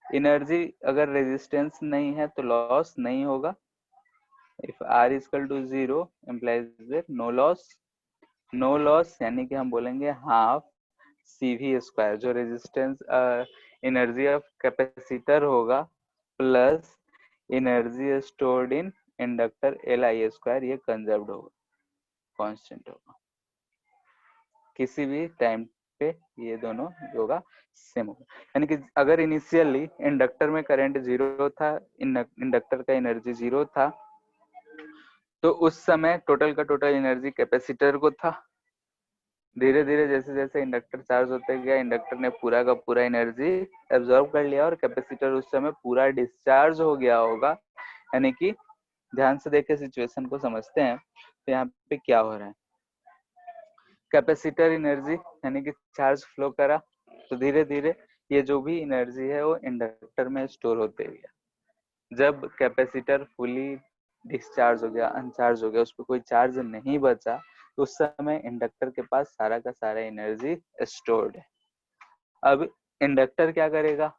एनर्जी अगर रेजिस्टेंस नहीं है तो लॉस नहीं होगा। If R is equal to 0 implies that no loss यानी कि हम बोलेंगे हाफ CV स्क्वायर, जो रेजिस्टेंस एनर्जी ऑफ कैपेसिटर होगा plus energy stored in inductor LI square, ये कंजर्व्ड होगा, कांस्टेंट होगा, किसी भी टाइम पे ये दोनों होगा सेम होगा। यानी कि अगर इनिशियली इंडक्टर में करंट 0 था, इंडक्टर का एनर्जी 0 था, तो उस समय टोटल का टोटल एनर्जी कैपेसिटर को था। धीरे धीरे जैसे जैसे इंडक्टर चार्ज होते गया, इंडक्टर ने पूरा का पूरा एनर्जी एब्जॉर्ब कर लिया और कैपेसिटर उस समय पूरा डिस्चार्ज हो गया होगा। यानी कि ध्यान से देख के सिचुएशन को समझते हैं तो यहाँ पे क्या हो रहा है, कैपेसिटर एनर्जी यानी कि चार्ज फ्लो करा, तो धीरे धीरे ये जो भी एनर्जी है वो इंडक्टर में स्टोर होते गया। जब कैपेसिटर फुली डिस्चार्ज हो गया, अनचार्ज हो गया, उस पर कोई चार्ज नहीं बचा, तो उस समय इंडक्टर के पास सारा का सारा एनर्जी स्टोर्ड है। अब इंडक्टर क्या करेगा,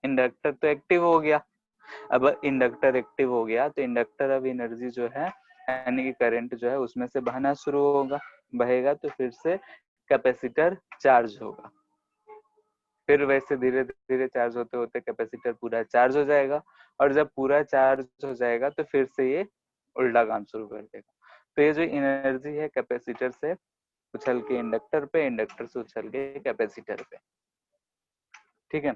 इंडक्टर तो एक्टिव हो गया, अब इंडक्टर एक्टिव हो गया तो इंडक्टर अब एनर्जी जो है यानी कि करंट जो है उसमें से बहना शुरू होगा, बहेगा, तो फिर से कैपेसिटर चार्ज होगा, फिर वैसे धीरे धीरे चार्ज होते होते कैपेसिटर पूरा चार्ज हो जाएगा, और जब पूरा चार्ज हो जाएगा तो फिर से ये उल्टा काम शुरू कर देगा। तो ये जो एनर्जी है कैपेसिटर से उछल के इंडक्टर पे, इंडक्टर से उछल के कैपेसिटर पे। ठीक है,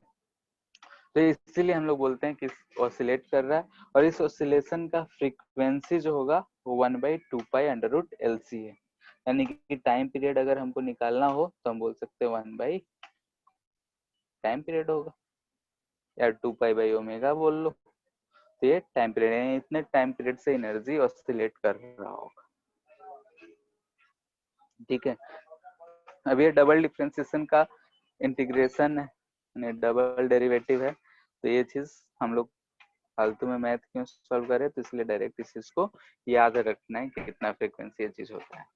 तो इसीलिए हम लोग बोलते हैं कि ऑसिलेट कर रहा है, और इस ऑसिलेशन का फ्रीक्वेंसी जो होगा वो 1/2π√LC है। यानी कि टाइम पीरियड अगर हमको निकालना हो तो हम बोल सकते हैं 1 टाइम पीरियड होगा, या 2π/ω बोल लो, तो ये टाइम पीरियड है, इतने टाइम पीरियड से एनर्जी ऑसिलेट कर रहा होगा। ठीक है, अब ये डबल डिफरेंशिएशन का इंटीग्रेशन है, डबल डेरिवेटिव है, तो ये चीज हम लोग फालतू में मैथ क्यों सॉल्व करें, तो इसलिए डायरेक्ट इस चीज को याद रखना है कि कितना फ्रीक्वेंसी ये चीज होता है।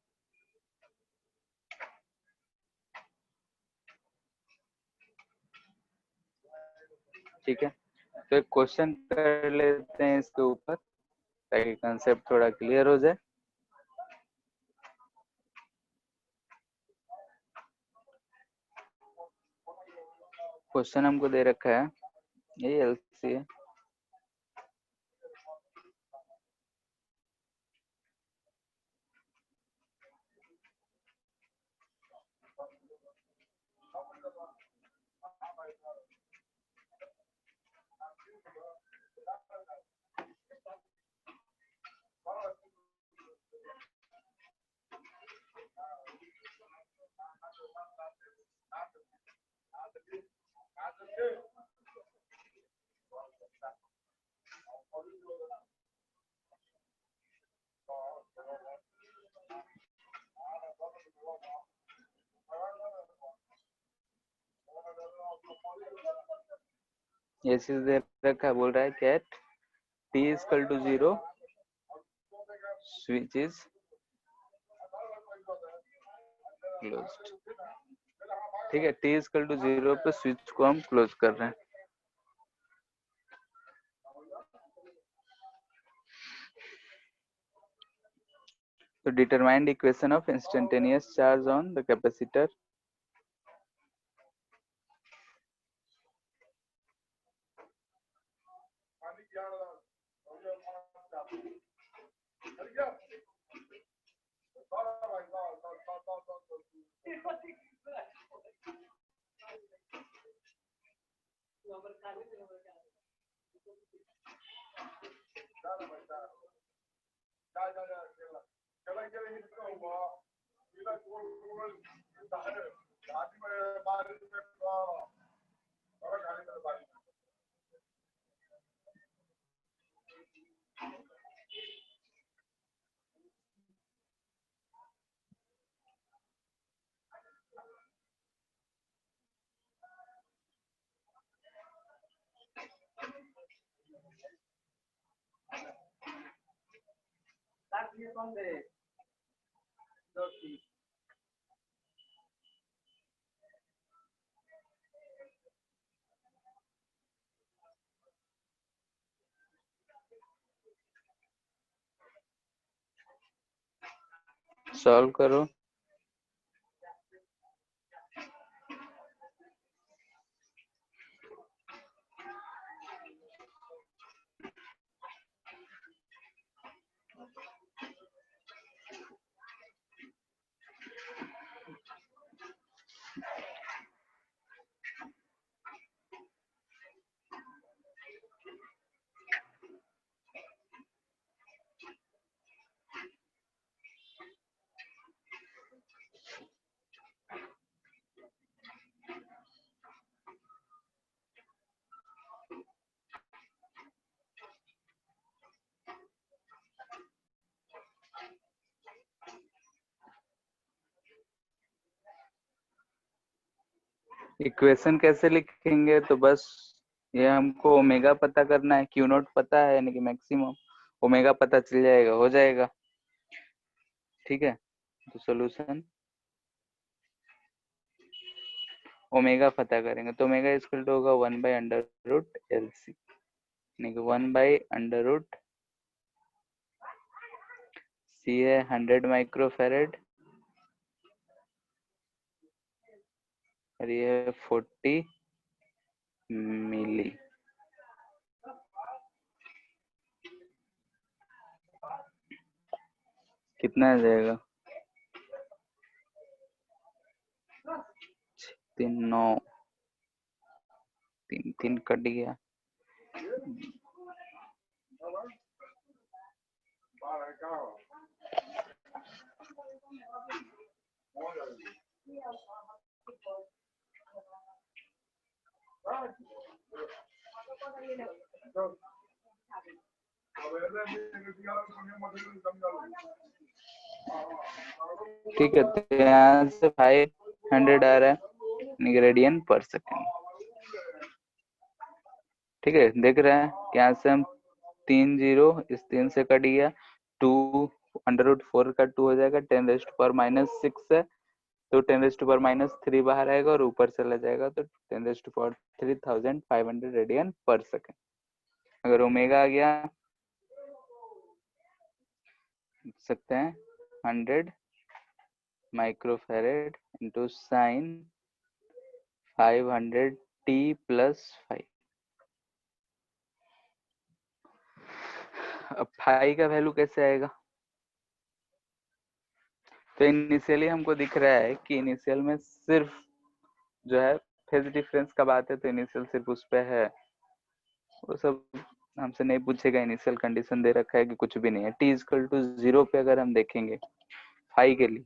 ठीक है, तो एक क्वेश्चन कर लेते हैं इसके ऊपर ताकि कंसेप्ट थोड़ा क्लियर हो जाए। क्वेश्चन हमको दे रखा है, ये एलसी है, ये चीज दे रखा है, बोल रहा है कैट t equal to 0 switch is closed. ठीक है, t इक्वल टू 0 पे स्विच को हम क्लोज कर रहे हैं। तो determine the equation of instantaneous charge on the capacitor. Solve करो। इक्वेशन कैसे लिखेंगे? तो बस ये हमको ओमेगा पता करना है, क्यू नॉट पता है यानी कि मैक्सिमम, ओमेगा पता चल जाएगा, हो जाएगा। ठीक है, तो सॉल्यूशन ओमेगा पता करेंगे तो ओमेगा इक्वल टू होगा 1/√LC, यानी कि 1/√, C है 100 माइक्रोफेरेड और ये है 40 मिली। कितना आ जाएगा? 9 3 कट गया। ठीक है, तो यहाँ से 500 आ रहा है रेडियन पर सेकेंड। ठीक है, देख रहे हैं कि यहाँ से हम 3 0 इस 3 से कट गया, 2√4 का 2 हो जाएगा, 10⁻⁻6 है तो 10⁻⁻3 बाहर आएगा और ऊपर चला जाएगा तो 10⁻³ रेडियन पर सेकेंड। अगर ओमेगा आ गया लिख सकते हैं 100 माइक्रोफेरेड इंटू साइन 500t + 5। अब फाई का वैल्यू कैसे आएगा? तो इनिशियली हमको दिख रहा है कि इनिशियल में सिर्फ जो है फेज डिफरेंस का बात है, तो इनिशियल सिर्फ उस पे है, वो सब हमसे नहीं पूछेगा। इनिशियल कंडीशन दे रखा है कि कुछ भी नहीं है। t = 0 पे अगर हम देखेंगे फाई के लिए,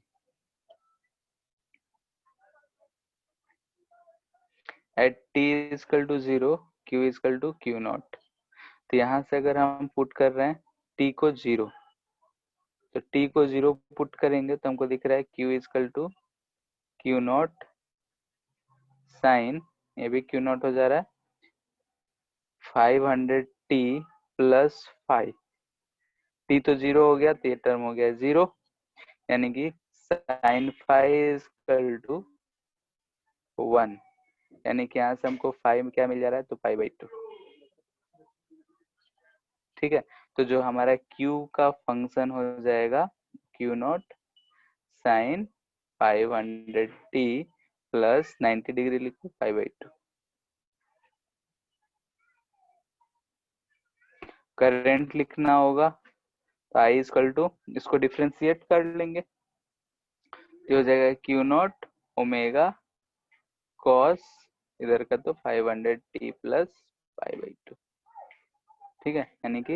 एट t = 0 q = q0, तो यहाँ से अगर हम पुट कर रहे हैं t को 0, तो t को 0 पुट करेंगे तो हमको दिख रहा है q = q0 साइन, ये भी q0 हो जा रहा है 500t + 5। t तो 0 हो गया तो ये टर्म हो गया 0, यानी कि sin phi = 1, यानी कि यहाँ से हमको 5 क्या मिल जा रहा है? तो π/2। ठीक है, तो जो हमारा q का फंक्शन हो जाएगा q0 sin 500t + 90 डिग्री लिखो π/2। करंट लिखना होगा तो I = इसको डिफ्रेंशिएट कर लेंगे तो हो जाएगा q0 ओमेगा cos इधर का तो 500t + π/2। ठीक है, यानी कि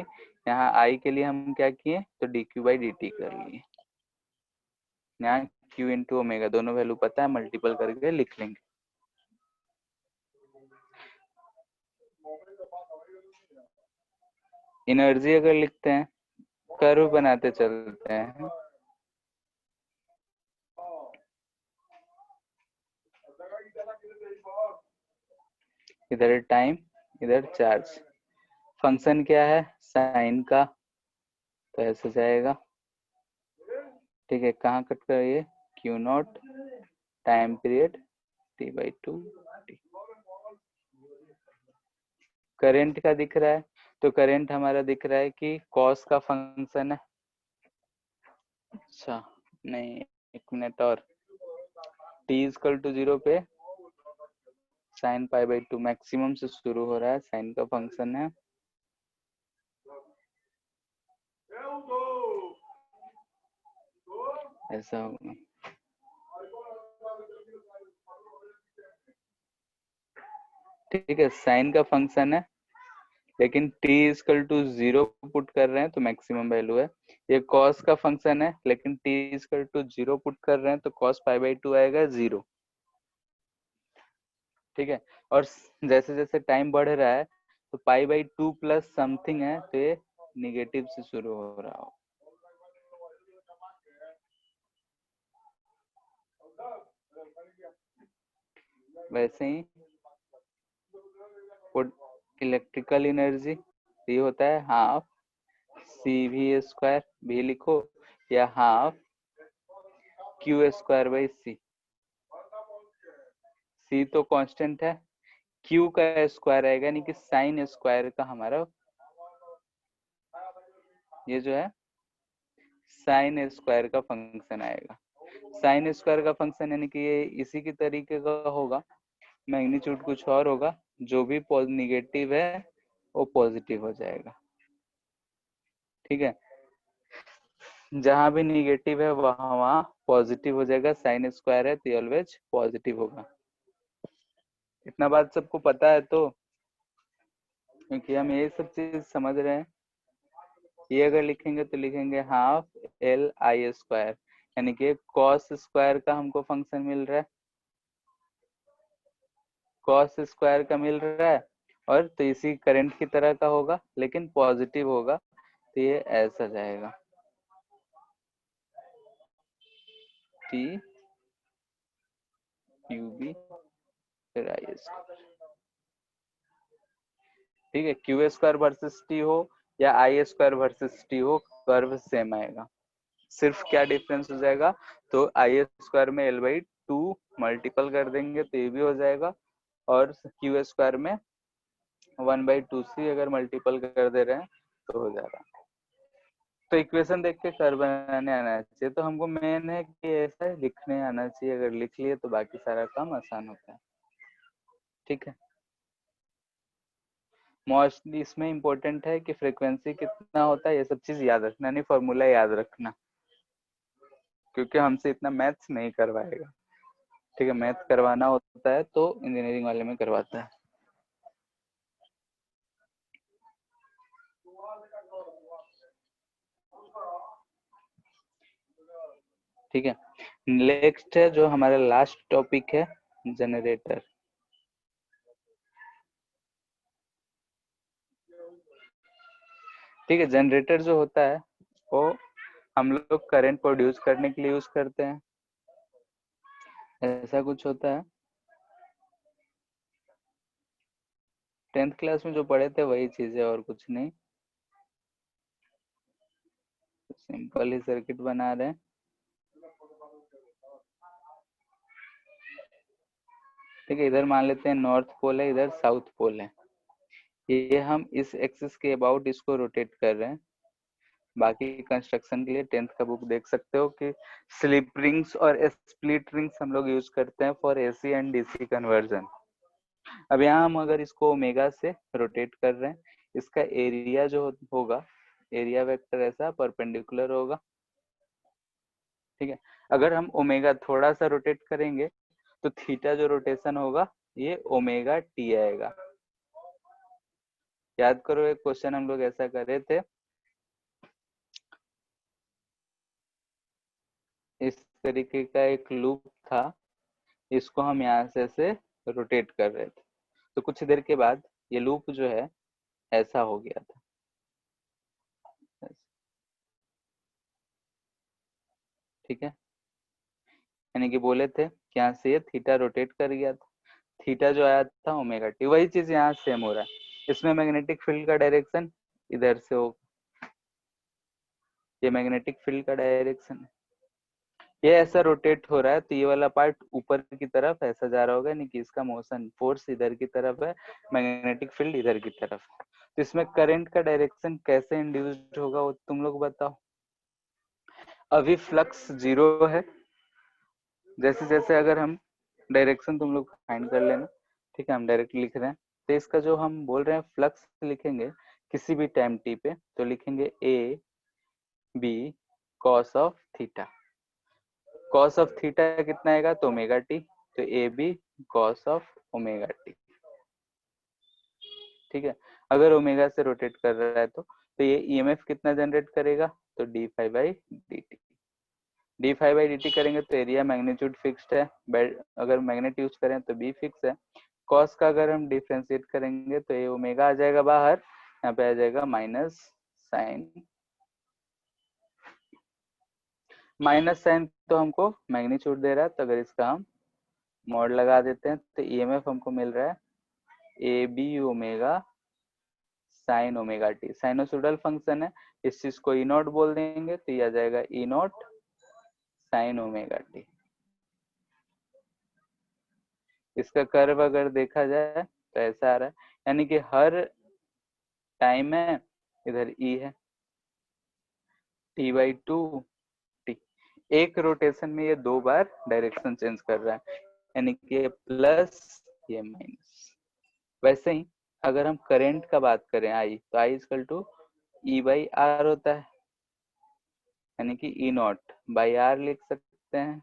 यहाँ I के लिए हम क्या किए तो dq/dt कर लिए। यहाँ Q इंटू ओमेगा दोनों वैल्यू पता है, मल्टीपल करके लिख लेंगे। एनर्जी अगर लिखते हैं, कर्व बनाते चलते हैं। इधर टाइम, इधर चार्ज। फंक्शन क्या है साइन का, तो ऐसे जाएगा। ठीक है, कहाँ कट कर ये Q not time period T/2। Current का दिख रहा है, तो करंट हमारा दिख रहा है कि कॉस का फंक्शन है। अच्छा नहीं, एक मिनट और। T इक्वल टू 0 पे साइन π/2 मैक्सिमम से शुरू हो रहा है, साइन का फंक्शन है। ऐसा होगा। ठीक है, साइन का फंक्शन है, लेकिन t इक्वल टू 0 पुट कर रहे हैं तो मैक्सिमम वैल्यू है। ये cos का फंक्शन है, लेकिन t इक्वल टू 0 पुट कर रहे हैं तो cos π/2 आएगा 0। ठीक है, और जैसे जैसे टाइम बढ़ रहा है तो π/2 प्लस समथिंग है, तो ये निगेटिव से शुरू हो रहा हो। वैसे ही इलेक्ट्रिकल एनर्जी ये होता है हाफ CV² भी लिखो या हाफ Q²/C। C तो कांस्टेंट है, Q का स्क्वायर आएगा, यानी कि साइन स्क्वायर का हमारा ये जो है साइन स्क्वायर का फंक्शन आएगा। साइन स्क्वायर का फंक्शन यानी कि ये इसी की तरीके का होगा, मैग्नीट्यूड कुछ और होगा, जो भी निगेटिव है वो पॉजिटिव हो जाएगा। ठीक है, जहां भी निगेटिव है वहां पॉजिटिव हो जाएगा। साइन स्क्वायर है तो ऑलवेज पॉजिटिव होगा। इतना बात सबको पता है तो, क्योंकि हम ये सब चीज समझ रहे हैं। ये अगर लिखेंगे तो लिखेंगे हाफ LI², यानी कि कॉस स्क्वायर का हमको फंक्शन मिल रहा है, कॉस स्क्वायर का मिल रहा है, और तो इसी करंट की तरह का होगा लेकिन पॉजिटिव होगा, तो ये ऐसा जाएगा T QB फिर I²। ठीक है, Q² वर्सेस T हो या I² वर्सेस T हो, कर्व सेम आएगा। सिर्फ क्या डिफरेंस हो जाएगा, तो I² में L/2 मल्टीपल कर देंगे तो ये भी हो जाएगा, और Q² में 1/2C अगर मल्टीपल कर दे रहे हैं तो हो जाएगा। तो इक्वेशन देख के कर्व बनाने आना चाहिए। तो हमको मेन है कि ऐसा लिखने आना चाहिए, अगर लिख लिए तो बाकी सारा काम आसान होता है। ठीक है, मोस्टली इसमें इम्पोर्टेंट है कि फ्रीक्वेंसी कितना होता है, ये सब चीज याद रखना, नहीं फॉर्मूला याद रखना, क्योंकि हमसे इतना मैथ्स नहीं करवाएगा। ठीक है, मैथ करवाना होता है तो इंजीनियरिंग वाले में करवाता है। ठीक है, नेक्स्ट है जो हमारा लास्ट टॉपिक है, जनरेटर। ठीक है, जनरेटर जो होता है वो हम लोग करंट प्रोड्यूस करने के लिए यूज करते हैं, ऐसा कुछ होता है। 10th क्लास में जो पढ़े थे वही चीज है, और कुछ नहीं, सिंपल ही सर्किट बना रहे हैं। ठीक है, इधर मान लेते हैं नॉर्थ पोल है, इधर साउथ पोल है। ये हम इस एक्सिस के अबाउट इसको रोटेट कर रहे हैं। बाकी कंस्ट्रक्शन के लिए 10th का बुक देख सकते हो कि स्लिप रिंग्स और स्प्लिट रिंग्स हम लोग यूज करते हैं for AC and DC conversion. अब यहाँ हम अगर इसको ओमेगा से रोटेट कर रहे हैं, इसका एरिया जो होगा, एरिया वेक्टर ऐसा परपेंडिकुलर होगा। ठीक है, अगर हम ओमेगा थोड़ा सा रोटेट करेंगे तो थीटा जो रोटेशन होगा ये ओमेगा T आएगा। याद करो, एक क्वेश्चन हम लोग ऐसा कर रहे थे, इस तरीके का एक लूप था, इसको हम यहाँ से ऐसे रोटेट कर रहे थे, तो कुछ देर के बाद ये लूप जो है ऐसा हो गया था। ठीक है, यानी कि बोले थे कि यहाँ से ये थीटा रोटेट कर गया था, थीटा जो आया था ओमेगा टी, वही चीज यहाँ सेम हो रहा है। इसमें मैग्नेटिक फील्ड का डायरेक्शन इधर से हो, ये मैग्नेटिक फील्ड का डायरेक्शन है, ये ऐसा रोटेट हो रहा है, तो ये वाला पार्ट ऊपर की तरफ ऐसा जा रहा होगा, यानी कि इसका मोशन फोर्स इधर की तरफ है, मैग्नेटिक फील्ड इधर की तरफ है। तो इसमें करंट का डायरेक्शन कैसे इंड्यूस्ड होगा वो तुम लोग बताओ। अभी फ्लक्स 0 है, जैसे जैसे अगर हम डायरेक्शन तुम लोग फाइंड कर लेना, ठीक है, हम डायरेक्ट लिख रहे हैं, तो इसका जो हम बोल रहे हैं फ्लक्स लिखेंगे किसी भी टाइम टी पे, तो लिखेंगे A B cos of theta. Cos of theta कितना आएगा, तो ओमेगा टी, तो A B cos of omega T. ठीक है, अगर ओमेगा से रोटेट कर रहा है तो ये ईएमएफ कितना जनरेट करेगा, तो D five by D T. D five by D T करेंगे तो एरिया मैग्नीट्यूड फिक्स्ड है, अगर मैग्नेट यूज करें तो बी फिक्स है। कॉस का अगर हम डिफ्रेंशिएट करेंगे तो ये ओमेगा आ जाएगा बाहर, यहाँ पे आ जाएगा माइनस साइन, माइनस साइन तो हमको मैग्नीट्यूड दे रहा है, तो अगर इसका हम मॉड लगा देते हैं तो ईएमएफ हमको मिल रहा है A B omega sine omega T, sinusoidal function है, इस चीज को ई नॉट बोल देंगे तो ये आ जाएगा ई नॉट साइन ओमेगा टी। इसका कर्व अगर देखा जाए तो ऐसा आ रहा है, यानी कि हर टाइम में इधर ई है, टी बाई टू टी, एक रोटेशन में ये 2 बार डायरेक्शन चेंज कर रहा है, यानी कि ये प्लस ये माइनस। वैसे ही अगर हम करंट का बात करें आई, तो I equal to E by R होता है, यानी कि ई नॉट बाई आर लिख सकते हैं,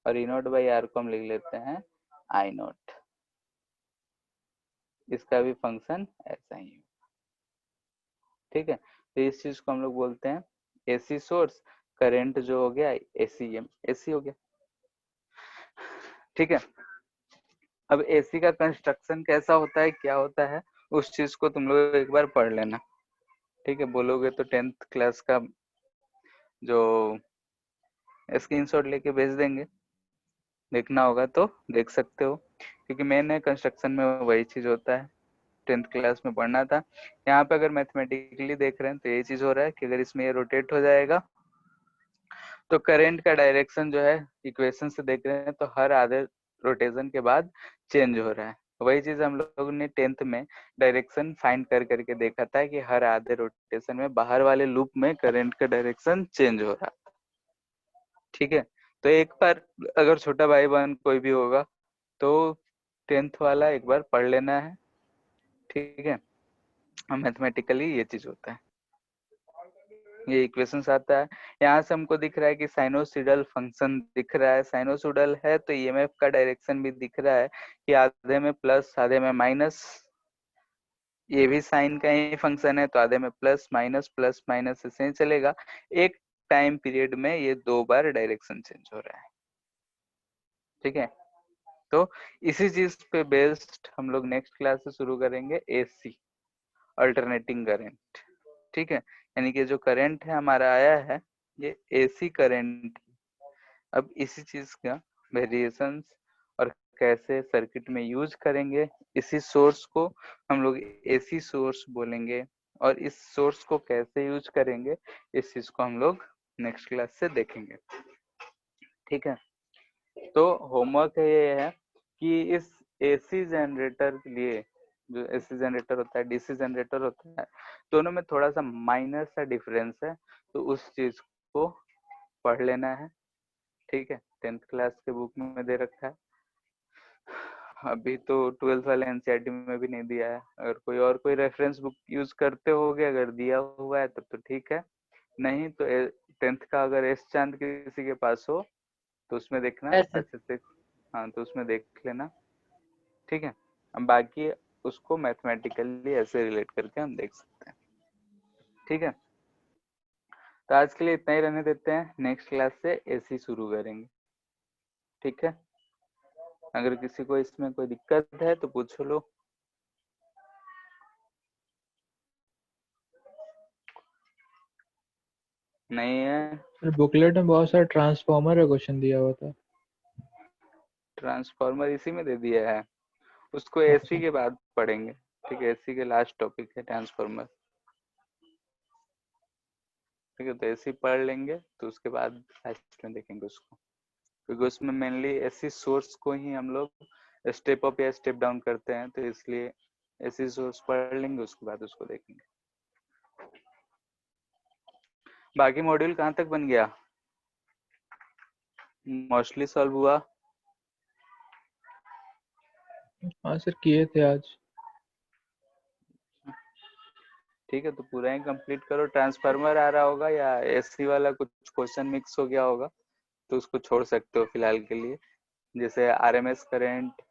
और ई नॉट बाई आर को हम लिख लेते हैं आई नॉट। इसका भी फंक्शन ऐसा ही है। ठीक है, तो इस चीज को हम लोग बोलते हैं एसी सोर्स, करंट जो हो गया एसीएम, एसी हो गया। ठीक है, अब एसी का कंस्ट्रक्शन कैसा होता है, क्या होता है, उस चीज को तुम लोग एक बार पढ़ लेना। ठीक है, बोलोगे तो 10th क्लास का जो स्क्रीनशॉट लेके भेज देंगे, देखना होगा तो देख सकते हो, क्योंकि मैंने कंस्ट्रक्शन में वही चीज होता है, 10th क्लास में पढ़ना था। यहाँ पे अगर मैथमेटिकली देख रहे हैं तो ये चीज हो रहा है कि अगर इसमें ये रोटेट हो जाएगा तो करंट का डायरेक्शन जो है इक्वेशन से देख रहे हैं तो हर आधे रोटेशन के बाद चेंज हो रहा है। वही चीज हम लोगों ने 10th में डायरेक्शन फाइंड कर करके देखा था कि हर आधे रोटेशन में बाहर वाले लूप में करंट का डायरेक्शन चेंज हो रहा है। ठीक है, तो एक बार अगर छोटा भाई बहन कोई भी होगा तो 10th वाला एक बार पढ़ लेना है। ठीक है, मैथमेटिकली ये चीज होता है, ये इक्वेशंस आता है। यहाँ से हमको दिख रहा है कि साइनोसॉइडल फंक्शन दिख रहा है, साइनोसॉइडल है तो ईएमएफ का डायरेक्शन भी दिख रहा है कि आधे में प्लस आधे में माइनस, ये भी साइन का ही फंक्शन है तो आधे में प्लस माइनस ऐसे ही चलेगा। एक टाइम पीरियड में ये 2 बार डायरेक्शन चेंज हो रहा है। ठीक है, तो इसी चीज पे बेस्ड हम लोग नेक्स्ट क्लास से शुरू करेंगे एसी, अल्टरनेटिंग करंट। ठीक है, यानी कि जो करंट है हमारा आया है ये एसी करंट। अब इसी चीज का वेरिएशंस और कैसे सर्किट में यूज करेंगे, इसी सोर्स को हम लोग एसी सोर्स बोलेंगे, और इस सोर्स को कैसे यूज करेंगे इस चीज को हम लोग नेक्स्ट क्लास से देखेंगे। ठीक है, तो होमवर्क ये है कि इस एसी जनरेटर के लिए, जो एसी जनरेटर होता है डीसी जनरेटर होता है, दोनों में थोड़ा सा माइनर सा डिफरेंस है, तो उस चीज को पढ़ लेना है। ठीक है, 10th क्लास के बुक में दे रखा है, अभी तो 12th वाले एनसीईआरटी में भी नहीं दिया है। अगर कोई और कोई रेफरेंस बुक यूज करते होगे, अगर दिया हुआ है तब तो ठीक है, नहीं तो 10th का अगर एस चांद किसी के पास हो तो उसमें देखना अच्छे से, हाँ तो उसमें देख लेना। ठीक है, अब बाकी उसको मैथमेटिकली ऐसे रिलेट करके हम देख सकते हैं। ठीक है, तो आज के लिए इतना ही रहने देते हैं, नेक्स्ट क्लास से एसी शुरू करेंगे, ठीक है। अगर किसी को इसमें कोई दिक्कत है तो पूछ लो। नहीं है? सर बुकलेट में बहुत सारा ट्रांसफॉर्मर का क्वेश्चन दिया हुआ था। ट्रांसफार्मर इसी में दे दिया है, उसको अच्छा। एसी के बाद पढ़ेंगे, ठीक है। एसी के लास्ट टॉपिक है ट्रांसफार्मर, ठीक है। तो एसी पढ़ लेंगे तो उसके बाद लास्ट में देखेंगे उसको, क्योंकि उसमें मेनली एसी सोर्स को ही हम लोग स्टेप अप या स्टेप डाउन करते हैं, तो इसलिए एसी सोर्स पढ़ लेंगे, उसके बाद उसको देखेंगे। बाकी मॉड्यूल कहाँ तक बन गया? मोस्टली सॉल्व हुआ? हाँ सर किए थे आज। ठीक है, तो पूरा ही कंप्लीट करो। ट्रांसफार्मर आ रहा होगा या एसी वाला कुछ क्वेश्चन मिक्स हो गया होगा तो उसको छोड़ सकते हो फिलहाल के लिए, जैसे आरएमएस करंट,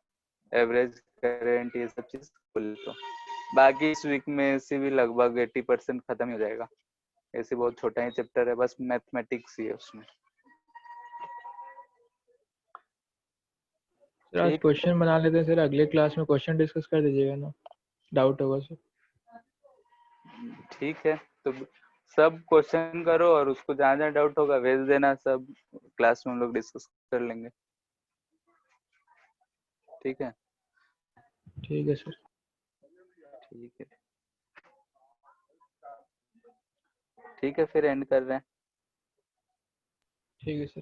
एवरेज करंट, ये सब चीज बोल तो। बाकी इस वीक में एसी भी लगभग 80% खत्म ही हो जाएगा। एसी बहुत छोटा ही चैप्टर है, बस मैथमेटिक्स ही है उसमें। सर आज ठीक क्वेश्चन बना लेते हैं सर, अगले क्लास में क्वेश्चन डिस्कस कर दीजिएगा ना, डाउट होगा सर। ठीक है, तो सब क्वेश्चन करो और उसको जहाँ जहाँ डाउट होगा भेज देना, सब क्लास में हम लोग डिस्कस कर लेंगे, ठीक है। ठीक है सर। ठीक है, ठीक है, फिर एंड कर रहे हैं। ठीक है सर।